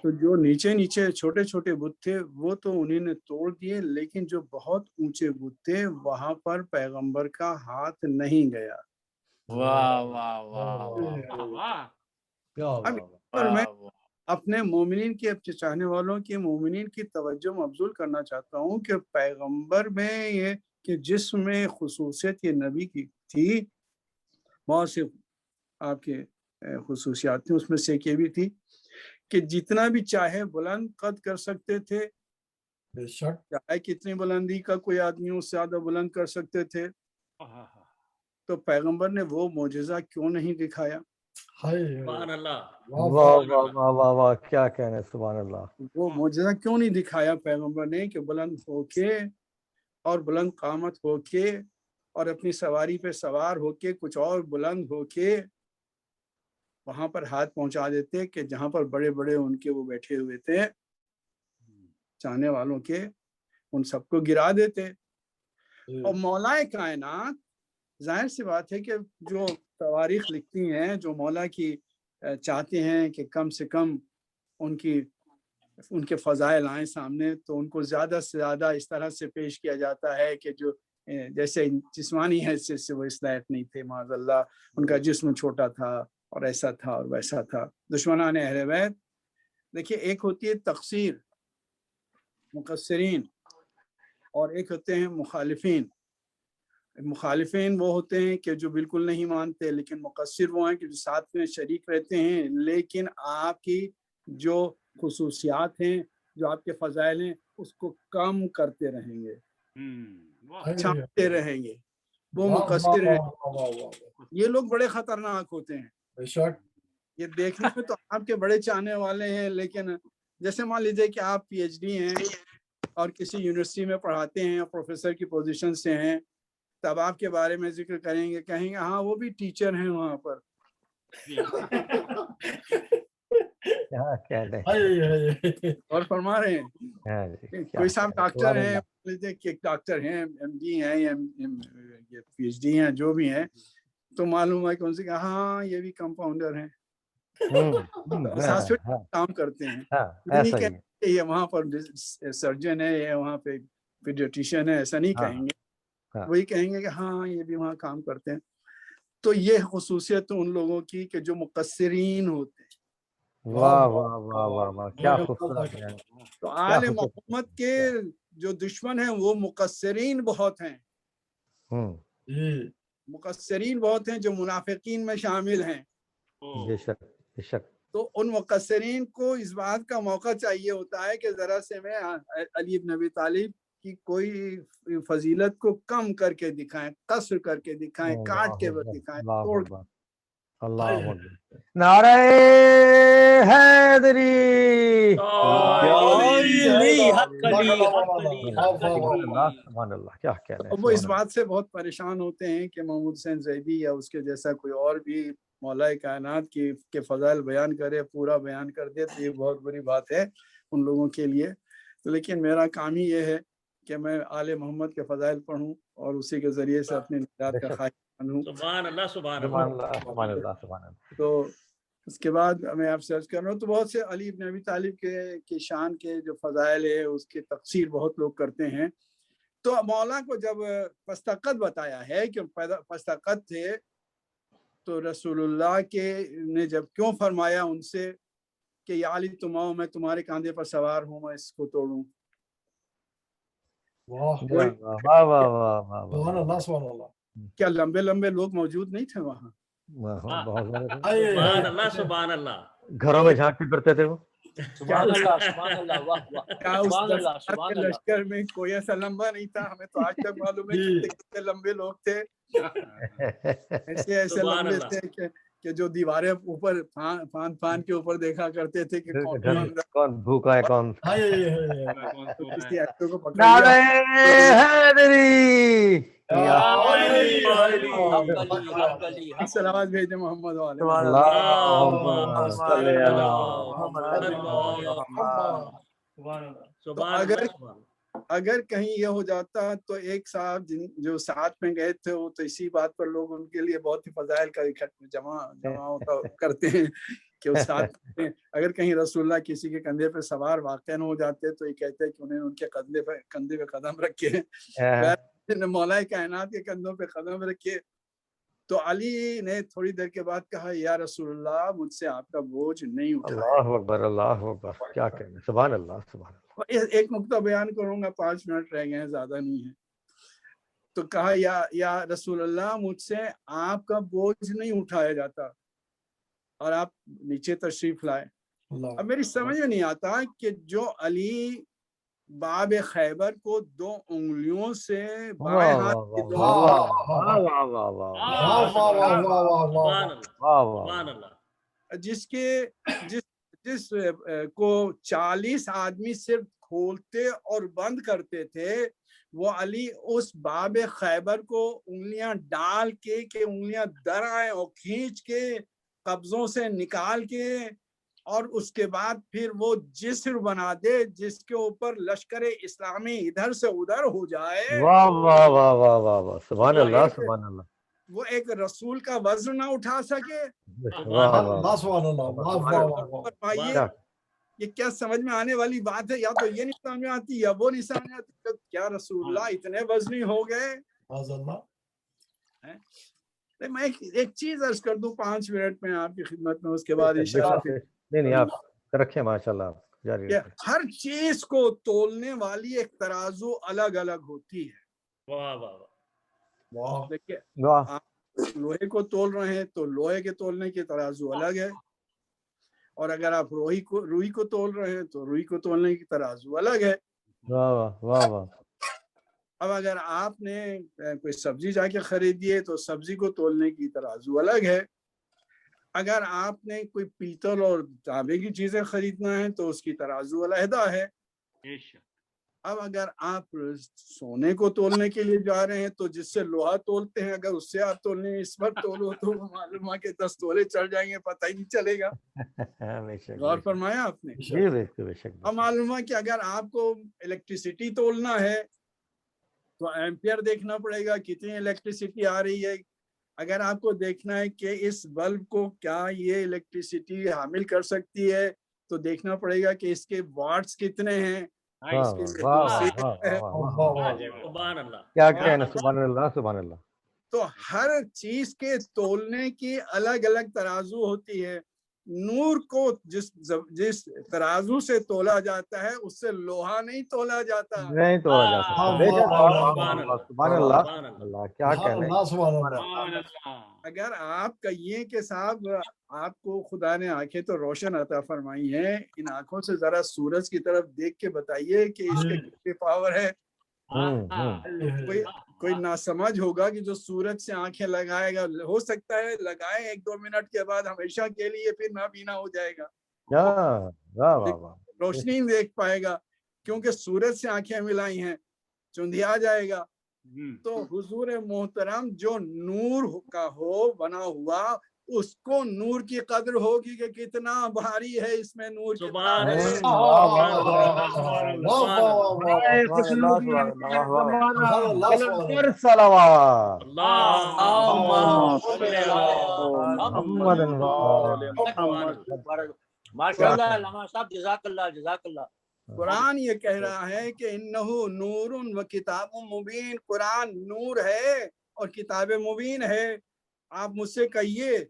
تو جو نیچے چھوٹے چھوٹے بت تھے وہ تو انہیں نے توڑ دیے، لیکن جو بہت اونچے بت تھے وہاں پر پیغمبر کا ہاتھ نہیں گیا۔ واہ واہ واہ اب میں اپنے مومنین کے چاہنے والوں کے مومنین کی توجہ مبذول کرنا چاہتا ہوں کہ پیغمبر میں یہ کہ جس میں خصوصیت یہ نبی کی تھی بہت سے آپ کے خصوصیات تھیں، اس میں سے ایک یہ بھی تھی کہ جتنا بھی چاہے بلند قد کر سکتے تھے، بے شک چاہے کتنی بلندی کا کوئی آدمی اس سے زیادہ بلند کر سکتے تھے، تو پیغمبر نے وہ معجزہ کیوں نہیں دکھایا؟ سبحان اللہ، واہ واہ واہ واہ واہ، کیا کہنے، سبحان اللہ. وہ معجزہ کیوں نہیں دکھایا پیغمبر نے کہ بلند ہو کے اور بلند قامت ہو کے اور اپنی سواری پہ سوار ہو کے کچھ اور بلند ہو کے وہاں پر ہاتھ پہنچا دیتے کہ جہاں پر بڑے بڑے ان کے وہ بیٹھے ہوئے تھے چاہنے والوں کے، ان سب کو گرا دیتے. اور مولا کائنات، ظاہر سی بات ہے کہ جو تواریخ لکھتی ہیں، جو مولا کی چاہتے ہیں کہ کم سے کم ان کے فضائل آئیں سامنے، تو ان کو زیادہ سے زیادہ اس طرح سے پیش کیا جاتا ہے کہ جو جیسے جسمانی حیثیت سے وہ اس لائق نہیں تھے، معاذ اللہ، ان کا جسم چھوٹا تھا اور ایسا تھا اور ویسا تھا. دشمنان اہل بیت، دیکھیے ایک ہوتی ہے تقصیر، مقصرین، اور ایک ہوتے ہیں مخالفین. مخالفین وہ ہوتے ہیں کہ جو بالکل نہیں مانتے، لیکن مقصر وہ ہیں کہ جو ساتھ میں شریک رہتے ہیں لیکن آپ کی جو خصوصیات ہیں، جو آپ کے فضائل ہیں، اس کو کم کرتے رہیں گے، چھانٹتے رہیں گے. وہ مقصر ہیں. یہ لوگ بڑے خطرناک ہوتے ہیں. بے شک یہ دیکھنے میں تو آپ کے بڑے چاہنے والے ہیں، لیکن جیسے مان لیجئے کہ آپ پی ایچ ڈی ہیں اور کسی یونیورسٹی میں پڑھاتے ہیں اور پروفیسر کی پوزیشن سے ہیں، تب آپ کے بارے میں ذکر کریں گے، کہیں گے ہاں وہ بھی ٹیچر ہیں وہاں پر. اور فرما رہے ہیں کوئی صاحب ڈاکٹر ہیں، کہ ایک ڈاکٹر ہیں، ایم ڈی ہیں یا پی ایچ ڈی ہیں، جو بھی ہیں، تو معلوم ہے کہ ان سے کہا ہاں یہ بھی کمپاؤنڈر ہیں، کام کرتے ہیں. نہیں کہ یہ وہاں پر سرجن ہے یا وہاں پہ پیڈیاٹیشین ہے، ایسا نہیں کہیں گے. وہی کہیں گے کہ ہاں یہ بھی وہاں کام کرتے ہیں. تو یہ خصوصیت ان لوگوں کی کہ جو مقصرین ہوتے ہیں. واہ واہ واہ واہ واہ، کیا خوبصورت ہے. تو آل محمد کے جو دشمن ہیں وہ مقصرین بہت ہیں، مقصرین بہت ہیں، جو منافقین میں شامل ہیں. بے شک بے شک. تو ان مقصرین کو اس بات کا موقع چاہیے ہوتا ہے کہ ذرا سے میں علی بن ابی طالب کی کوئی فضیلت کو کم کر کے دکھائیں، قصر کر کے دکھائیں، کاٹ کے دکھائیں، توڑ. اللہ نعرہ حیدری، وہ اس بات سے بہت پریشان ہوتے ہیں کہ محمود حسین زیدی یا اس کے جیسا کوئی اور بھی مولا کائنات کے فضائل بیان کرے، پورا بیان کر دے، تو یہ بہت بڑی بات ہے ان لوگوں کے لیے. لیکن میرا کام ہی یہ ہے کہ میں آل محمد کے فضائل پڑھوں اور اسی کے ذریعے سے اپنے نجات کا خواہش بنوں. سبحان اللہ سبحان اللہ سبحان اللہ سبحان اللہ. تو اس کے بعد میں آپ سے عرض کر رہا ہوں، تو بہت سے علی بن ابی طالب کے شان کے جو فضائل ہے اس کے تفسیر بہت لوگ کرتے ہیں. تو مولا کو جب پستقد بتایا ہے کہ پستقد تھے، تو رسول اللہ کے نے جب کیوں فرمایا ان سے کہ یا علی تم آؤ، میں تمہارے کاندھے پر سوار ہوں، میں اس کو توڑوں. کیا لمبے لمبے لوگ موجود نہیں تھے وہاں؟ سبحان اللہ سبحان اللہ. گھروں میں جھانک کے کرتے تھے وہ. کیا اس لشکر میں کوئی ایسا لمبا نہیں تھا؟ ہمیں تو آج تک معلوم ہے کتنے لمبے لوگ تھے. ایسے لمبے تھے کہ جو دیواریں اوپر پھان کے اوپر دیکھا کرتے تھے کہ کون بھوکا ہے، کون. کسی ایکٹر کو پکڑ سلامات بھیجے محمد والے. اگر کہیں یہ ہو جاتا تو ایک صاحب جو ساتھ میں گئے تھے وہ تو اسی بات پر لوگ ان کے لیے بہت ہی فضائل کا جمع کرتے ہیں کہ اس ساتھ میں اگر کہیں رسول اللہ کسی کے کندھے پہ سوار واقع ہو جاتے تو یہ کہتے ہیں کہ انہیں ان کے کندھے پہ قدم رکھے، مولا کائنات کے کندھوں پہ قدم رکھے. تو علی نے تھوڑی دیر کے بعد کہا یا رسول اللہ مجھ سے آپ کا بوجھ نہیں اٹھا. اللہ اکبر اللہ اکبر، کیا کہنا، سبحان اللہ سبحان اللہ. ایک نقطہ بیان کروں گا، 5 منٹ رہ گئے ہیں، زیادہ نہیں ہے. تو کہا یا رسول اللہ مجھ سے آپ کا بوجھ نہیں اٹھایا جاتا اور آپ نیچے تشریف لائے. اب میری سمجھ میں نہیں آتا کہ جو علی باب خیبر کو 2 انگلیوں سے بائیں ہاتھ کی جس کو 40 آدمی صرف کھولتے اور بند کرتے تھے، وہ علی اس باب خیبر کو انگلیاں ڈال کے کہ انگلیاں در آئیں اور کھینچ کے قبضوں سے نکال کے اور اس کے بعد پھر وہ جسر بنا دے جس کے اوپر لشکر اسلامی ادھر سے ادھر ہو جائے. واہ واہ واہ واہ واہ واہ، سبحان اللہ سبحان اللہ. وہ ایک رسول کا وزن نہ اٹھا سکے. یہ کیا سمجھ میں آنے والی بات ہے؟ یا تو یہ نہیں سمجھ میں آتی یا وہ نہیں سمجھ میں آتی. کیا رسول اللہ اتنے وزنی ہو گئے؟ میں ایک چیز عرض کر دوں 5 منٹ میں آپ کی خدمت میں، اس کے بعد انشاءاللہ نہیں آپ رکھیں ماشاءاللہ جاری رکھیں. ہر چیز کو تولنے والی ایک ترازو الگ الگ ہوتی ہے. واہ واہ واہ. دیکھیے آپ لوہے کو تول رہے ہیں تو لوہے کے تولنے کی ترازو الگ ہے، اور اگر آپ روئی کو تول رہے ہیں تو روئی کو تولنے کی ترازو الگ ہے. واہ واہ واہ. اب اگر آپ نے کوئی سبزی جا کے خریدی ہے تو سبزی کو تولنے کی ترازو الگ ہے. اگر آپ نے کوئی پیتل اور تانبے کی چیزیں خریدنا ہے تو اس کی ترازو علیحدہ ہے. اب اگر آپ سونے کو تولنے کے لیے جا رہے ہیں تو جس سے لوہا تولتے ہیں اگر اس سے آپ تولنے اس پر تولو تو معلوم ہے کہ 10 تولے چڑھ جائیں گے، پتہ ہی نہیں چلے گا. غور فرمایا آپ نے؟ اب معلوم ہے کہ اگر آپ کو الیکٹریسٹی تولنا ہے تو ایمپیئر دیکھنا پڑے گا کتنی الیکٹریسٹی آ رہی ہے. اگر آپ کو دیکھنا ہے کہ اس بلب کو کیا یہ الیکٹریسٹی حامل کر سکتی ہے تو دیکھنا پڑے گا کہ اس کے واٹس کتنے ہیں. کیا کہنا، سبحان اللہ سبحان اللہ. تو ہر چیز کے تولنے کی الگ الگ ترازو ہوتی ہے. نور کو جس ترازو سے تولا جاتا ہے اس سے لوہا نہیں تولا جاتا. نہیں تولا جاتا. سبحان اللہ. کیا کہنا. اگر آپ کہیے کہ صاحب آپ کو خدا نے آنکھیں تو روشن عطا فرمائی ہیں، ان آنکھوں سے ذرا سورج کی طرف دیکھ کے بتائیے کہ اس کے کتنی پاور ہے. کوئی ناسمجھ ہوگا کہ جو سورج سے آنکھیں لگائے گا، ہو سکتا ہے لگائے 1-2 منٹ کے بعد ہمیشہ کے لیے پھر نابینا ہو جائے گا، روشنی نہیں دیکھ پائے گا کیونکہ سورج سے آنکھیں ملائی ہیں، چندھیا جائے گا. تو حضور محترم جو نور کا ہو بنا ہوا اس کو نور کی قدر ہوگی کہ کتنا بھاری ہے اس میں نور. قرآن یہ کہہ رہا ہے کہ انہو نور و کتاب مبین. قرآن نور ہے اور کتاب مبین ہے. آپ مجھ سے کہیے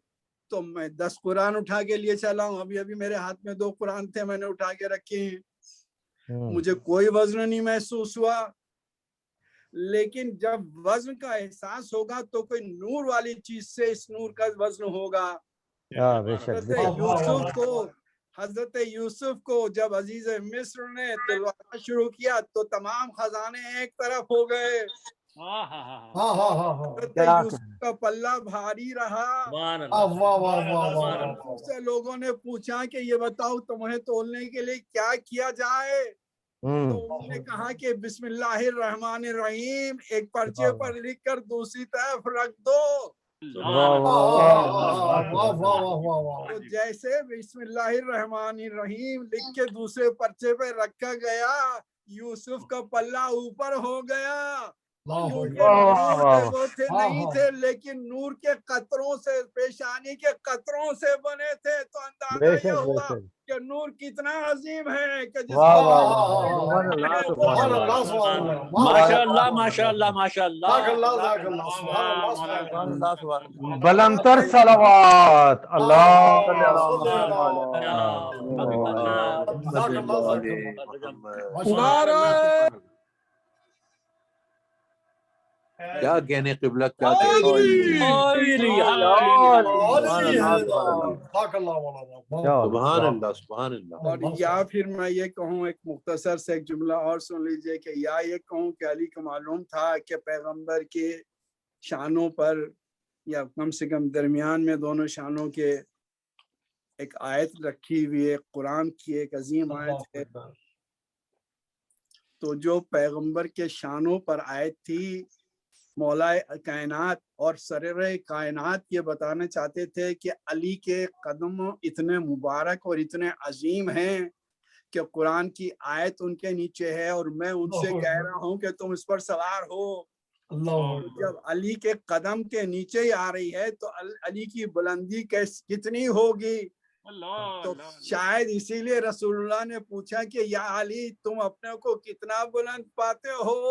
تو میں 10 قرآن اٹھا کے لیے چلا ہوں. ابھی میرے ہاتھ میں 2 قرآن تھے، میں نے اٹھا کے رکھے ہیں، مجھے کوئی وزن نہیں محسوس ہوا. لیکن جب وزن کا احساس ہوگا تو کوئی نور والی چیز سے اس نور کا وزن ہوگا. حضرت یوسف کو جب عزیز مصر نے تلوانا شروع کیا تو تمام خزانے ایک طرف ہو گئے. حضرت یوسف کا پلہ بھاری رہا. سے لوگوں نے پوچھا کہ یہ بتاؤ تمہیں تولنے کے لیے کیا کیا جائے، تو انہوں نے کہا کہ بسم اللہ الرحمن الرحیم ایک پرچے پر لکھ کر دوسری طرف رکھ دو. تو جیسے بسم اللہ الرحمن الرحیم لکھ کے دوسرے پرچے پہ رکھا گیا، یوسف کا پلہ اوپر ہو گیا. وہ تھے نہیں تھے لیکن نور کے قطروں سے، پیشانی کے قطروں سے بنے تھے. تو اندازہ یہ ہوا کہ نور کتنا عظیم ہے کہ جس ماشاءاللہ ماشاءاللہ ماشاءاللہ. بلندتر صلوات. کیا کہنے قبلہ کیا سبحان اللہ سبحان اللہ. اور یا پھر میں یہ کہوں ایک مختصر سے ایک جملہ اور سن لیجئے کہ یا یہ کہوں کہ علی کو معلوم تھا کہ پیغمبر کے شانوں پر یا کم سے کم درمیان میں دونوں شانوں کے ایک آیت رکھی ہوئی ہے، قرآن کی ایک عظیم آیت ہے، تو جو پیغمبر کے شانوں پر آیت تھی، مولا کائنات اور سرور کائنات یہ بتانا چاہتے تھے کہ علی کے قدم اتنے مبارک اور اتنے عظیم ہیں کہ قرآن کی آیت ان کے نیچے ہے اور میں ان سے کہہ رہا ہوں کہ تم اس پر سوار ہو. جب علی کے قدم کے نیچے ہی آ رہی ہے تو علی کی بلندی کتنی ہوگی. تو شاید اسی لیے رسول اللہ نے پوچھا کہ یا علی تم اپنے کو کتنا بلند پاتے ہو.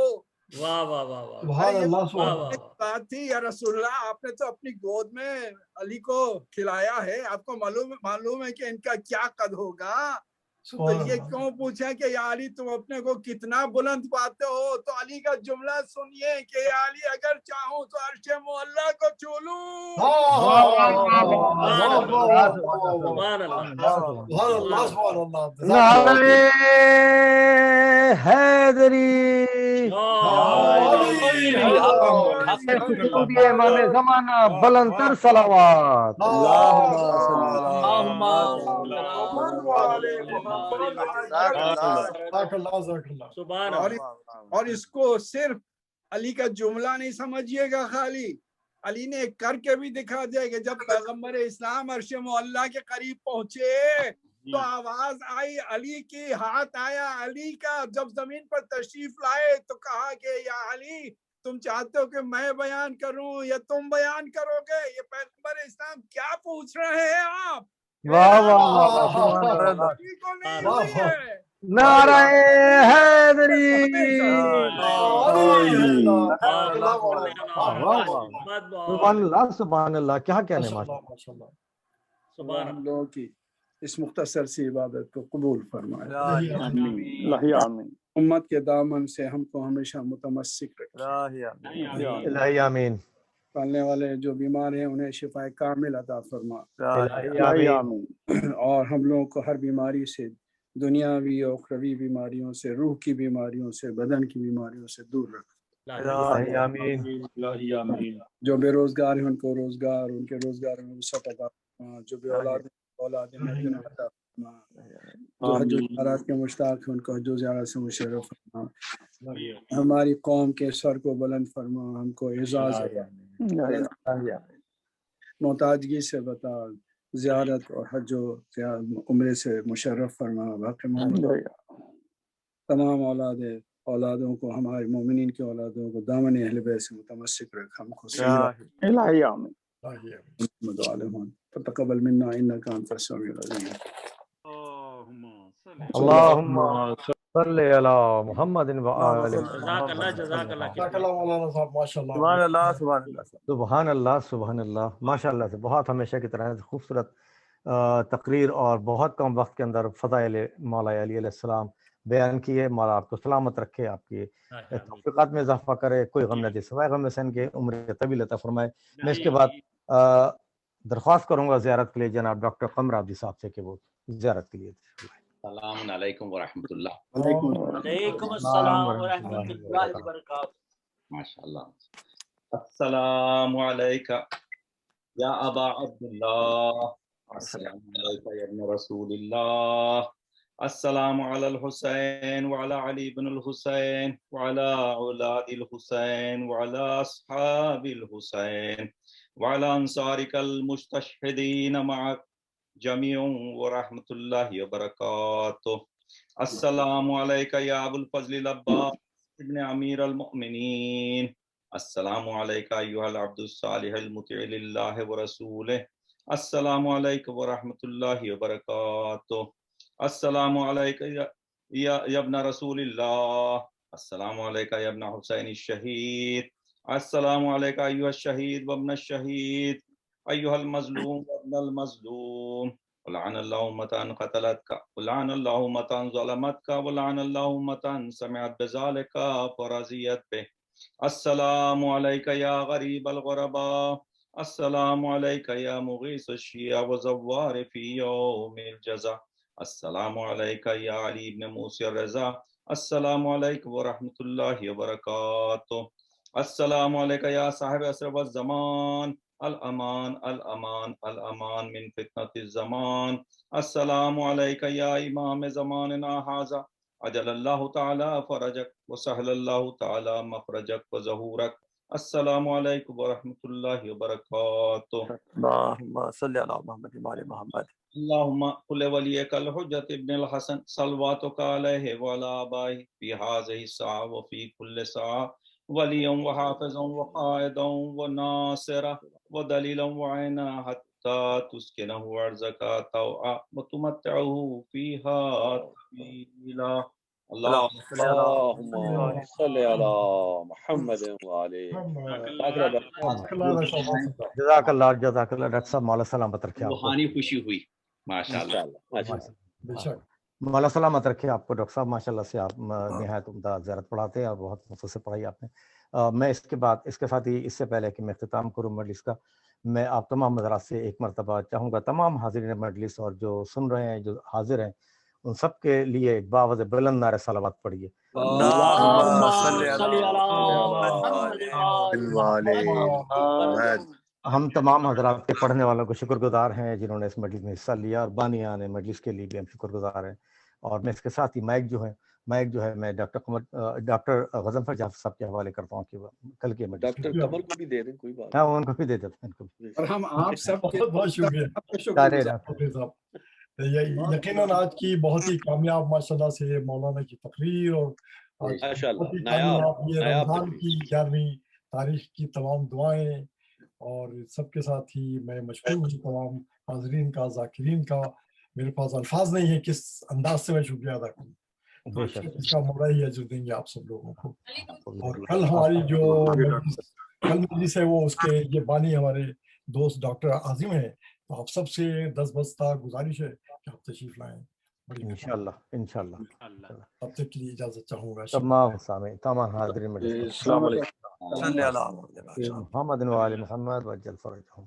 واہ واہ واہ واہ. بات تھی یا رسول اللہ آپ نے تو اپنی گود میں علی کو کھلایا ہے، آپ کو معلوم ہے کہ ان کا کیا قد ہوگا. تو یہ کیوں پوچھا کہ یا علی تم اپنے کو کتنا بلند پاتے ہو. تو علی کا جملہ سنیے کہ یا علی اگر چاہوں تو عرش معلیٰ کو چھو لوں. امام زمانہ بلند تر صلوات. اور اس کو صرف علی کا جملہ نہیں سمجھیے گا، خالی علی نے کر کے بھی دکھا دیا کہ جب پیغمبر اسلام عرش معلیٰ کے قریب پہنچے تو آواز آئی علی کی، ہاتھ آیا علی کا. جب زمین پر تشریف لائے تو کہا کہ یا علی تم چاہتے ہو کہ میں بیان کروں یا تم بیان کرو گے؟ یہ پیغمبر اسلام کیا پوچھ رہے ہیں آپ؟ نعرہ حیدری. سبحان اللہ سبحان اللہ. کیا کہنے ہم لوگوں کی اس مختصر سی عبادت کو قبول فرمائے. آمین. امت کے دامن سے ہم کو ہمیشہ متمسک رکھے. الہی آمین. پالنے والے جو بیمار ہیں انہیں شفا کامل عطا فرما. آمین. اور ہم لوگوں کو ہر بیماری سے، دنیاوی اور اخروی بیماریوں سے، روح کی بیماریوں سے، بدن کی بیماریوں سے دور رکھ. آمین. جو بے روزگار ہیں ان کو روزگار، ان کے روزگار میں وسعت عطا فرما. جو بے اولاد اولاد مدینہ عطا فرما. جو حج و زیارت کے مشتاق ہیں ان کو حج و زیارت سے مشرف فرما. ہماری قوم کے سر کو بلند فرما، ہم کو اعزاز محتاجگی سے بتا، زیارت اور حج و عمرے سے مشرف فرما. باقی محمد تمام اولادوں کو، ہمارے مومنین کے اولادوں کو دامن اہل بیت سے متمسک رکھ. ہم کو الہی آمین. فتقبل منا انک انت السمیع العلیم. اللہم صلی علی محمد و آل. جزاک اللہ. سبحان اللہ سبحان اللہ سبحان اللہ سبحان اللہ. ماشاء اللہ سے بہت ہمیشہ کی طرح خوبصورت تقریر اور بہت کم وقت کے اندر فضائل مولا علی علیہ السلام بیان کیے. مولا آپ کو سلامت رکھے، آپ کی توفیقات میں اضافہ کرے، کوئی غم نہ دے سوائے غم حسین کے، عمر طویل عطا فرمائے. میں اس کے بعد درخواست کروں گا زیارت کے لیے جناب ڈاکٹر قمر عابدی صاحب سے کہ وہ زیارت کے لیے. السلام علیکم ورحمۃ اللہ. وعلیکم السلام ورحمۃ اللہ وبرکاتہ. ماشاء اللہ. السلام علیکم یا ابا عبداللہ. السلام علیکم یا ابن رسول اللہ. السلام علی الحسین وعلی علی بن الحسین وعلی اولاد الحسین وعلی اصحاب الحسین وعلی انصارک المستشہدین معک جمیع ورحمۃ اللہ وبرکاتہ. السلام علیکم یا ابو الفضل العباس ابن امیر المؤمنین. السلام علیکم ایھا العبد الصالح المطیع للہ ورسولہ. السلام علیکم ورحمۃ اللہ وبرکاتہ. السلام علیکم یا ابن رسول اللہ. السلام علیکم یا ابن حسین الشہید. السلام علیکم ایھا الشہید وابن الشہید ایھا المظلوم وابن المظلوم. ولعن اللہ امة قتلتک ولعن اللہ امة ظلمتک ولعن اللہ امة سمعت بذلک فرضیت بہ السلام علیکہ یا غریب الغرباء، السلام علیکہ یا مغیث الشیعہ وزوار فی یوم الجزا، السلام علیکہ یا علی ابن موسی الرضا، السلام علیکم ورحمۃ اللہ وبرکاتہ، السلام علیکہ یا صاحب عصر والزمان، الامان الامان الامان من فتنة الزمان، السلام علیکہ یا امام زماننا ھذا، عجل اللہ تعالی فرجک وسہل اللہ تعالی مخرجک وظہورک، السلام علیکم ورحمۃ اللہ وبرکاتہ۔ اللہم صلی علی محمد وعلی محمد۔ اللہم قل ولیک الحجۃ ابن الحسن صلواتک علیہ وعلی آبائہ فی ھذہ الساعہ وفی کل ساعہ، ولیا وحافظا وقائدا وناصرا ودلیلا وعینا حتی تسکنہ ارضک طوعا وتمتعہ فیہا طویلا۔ اللهم صل على محمد وعلى جزاک اللہ ڈاکٹر صاحب، مولا سلامت رکھے آپ کو، روحانی خوشی ہوئی ماشاءاللہ۔ مولا سلامت رکھے آپ کو ڈاکٹر صاحب، ماشاءاللہ سے آپ نہایت عمدہ زیارت پڑھاتے ہیں اور بہت مفصل سے پڑھائی آپ نے۔ میں اس کے بعد اس کے ساتھ ہی اس سے پہلے کہ میں اختتام کروں مجلس کا، میں آپ تمام حضرات سے ایک مرتبہ چاہوں گا، تمام حاضرین مجلس اور جو سن رہے ہیں جو حاضر ہیں، ان سب کے لیے ایک باوضع بلند نعرہ صلوات پڑھیے۔ ہم تمام حضرات کے پڑھنے والوں کو شکر گزار ہیں جنہوں نے اس مجلس میں حصہ لیا، اور بانیان مجلس کے لیے بھی ہم شکر گزار ہیں۔ اور میں اس کے ساتھ ہی مائک جو ہے میں ڈاکٹر غضنفر جعفر صاحب کے حوالے کرتا ہوں کہ کل کے مجلس ڈاکٹر قمر کو بھی دے دیں، کوئی بات ہاں ان کو بھی دے دیتے ہیں۔ اور ہم آپ سب کے بہت شکریہ صاحب، یقیناً آج کی بہت ہی کامیاب ماشاءاللہ سے مولانا کی تقریر، اور آج بہت ہی کامیاب یہ رمضان کی 11ویں تاریخ کی تمام دعائیں، اور سب کے ساتھ ہی میں مشکور ہوں تمام حاضرین کا، ذاکرین کا۔ میرے پاس الفاظ نہیں ہے کس انداز سے میں شکریہ ادا کروں، اس کا مولا ہی اجر دیں گے آپ سب لوگوں کو۔ اور کل ہماری جو مجلس ہے وہ اس کے یہ بانی ہمارے دوست ڈاکٹر عاظم ہیں، تو آپ سب سے دستبستہ گزارش ہے کہ آپ تشریف لائیں۔ انشاءاللہ تب تک کے لیے اجازت چاہوں گا۔ تمام سامعین، تمام حاضرین مجلس، السلام علیکم۔ محمد وعلی محمد وعجل فرجہم۔